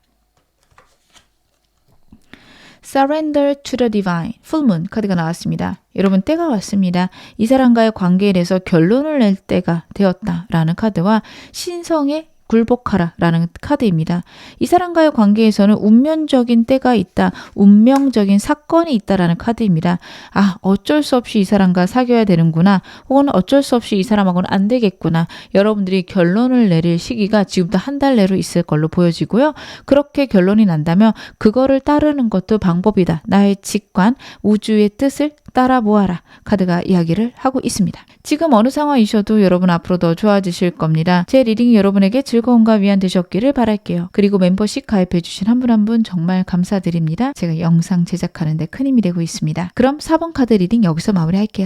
Surrender to the Divine, 풀문 카드가 나왔습니다. 여러분, 때가 왔습니다. 이 사람과의 관계에 대해서 결론을 낼 때가 되었다라는 카드와 신성의 굴복하라 라는 카드입니다. 이 사람과의 관계에서는 운명적인 때가 있다, 운명적인 사건이 있다라는 카드입니다. 아, 어쩔 수 없이 이 사람과 사귀어야 되는구나, 혹은 어쩔 수 없이 이 사람하고는 안 되겠구나. 여러분들이 결론을 내릴 시기가 지금부터 한 달 내로 있을 걸로 보여지고요. 그렇게 결론이 난다면 그거를 따르는 것도 방법이다. 나의 직관, 우주의 뜻을 따라 보아라. 카드가 이야기를 하고 있습니다. 지금 어느 상황이셔도 여러분 앞으로 더 좋아지실 겁니다. 제 리딩이 여러분에게 즐거움과 위안 되셨기를 바랄게요. 그리고 멤버십 가입해 주신 한 분 한 분 정말 감사드립니다. 제가 영상 제작하는 데 큰 힘이 되고 있습니다. 그럼 4번 카드 리딩 여기서 마무리할게요.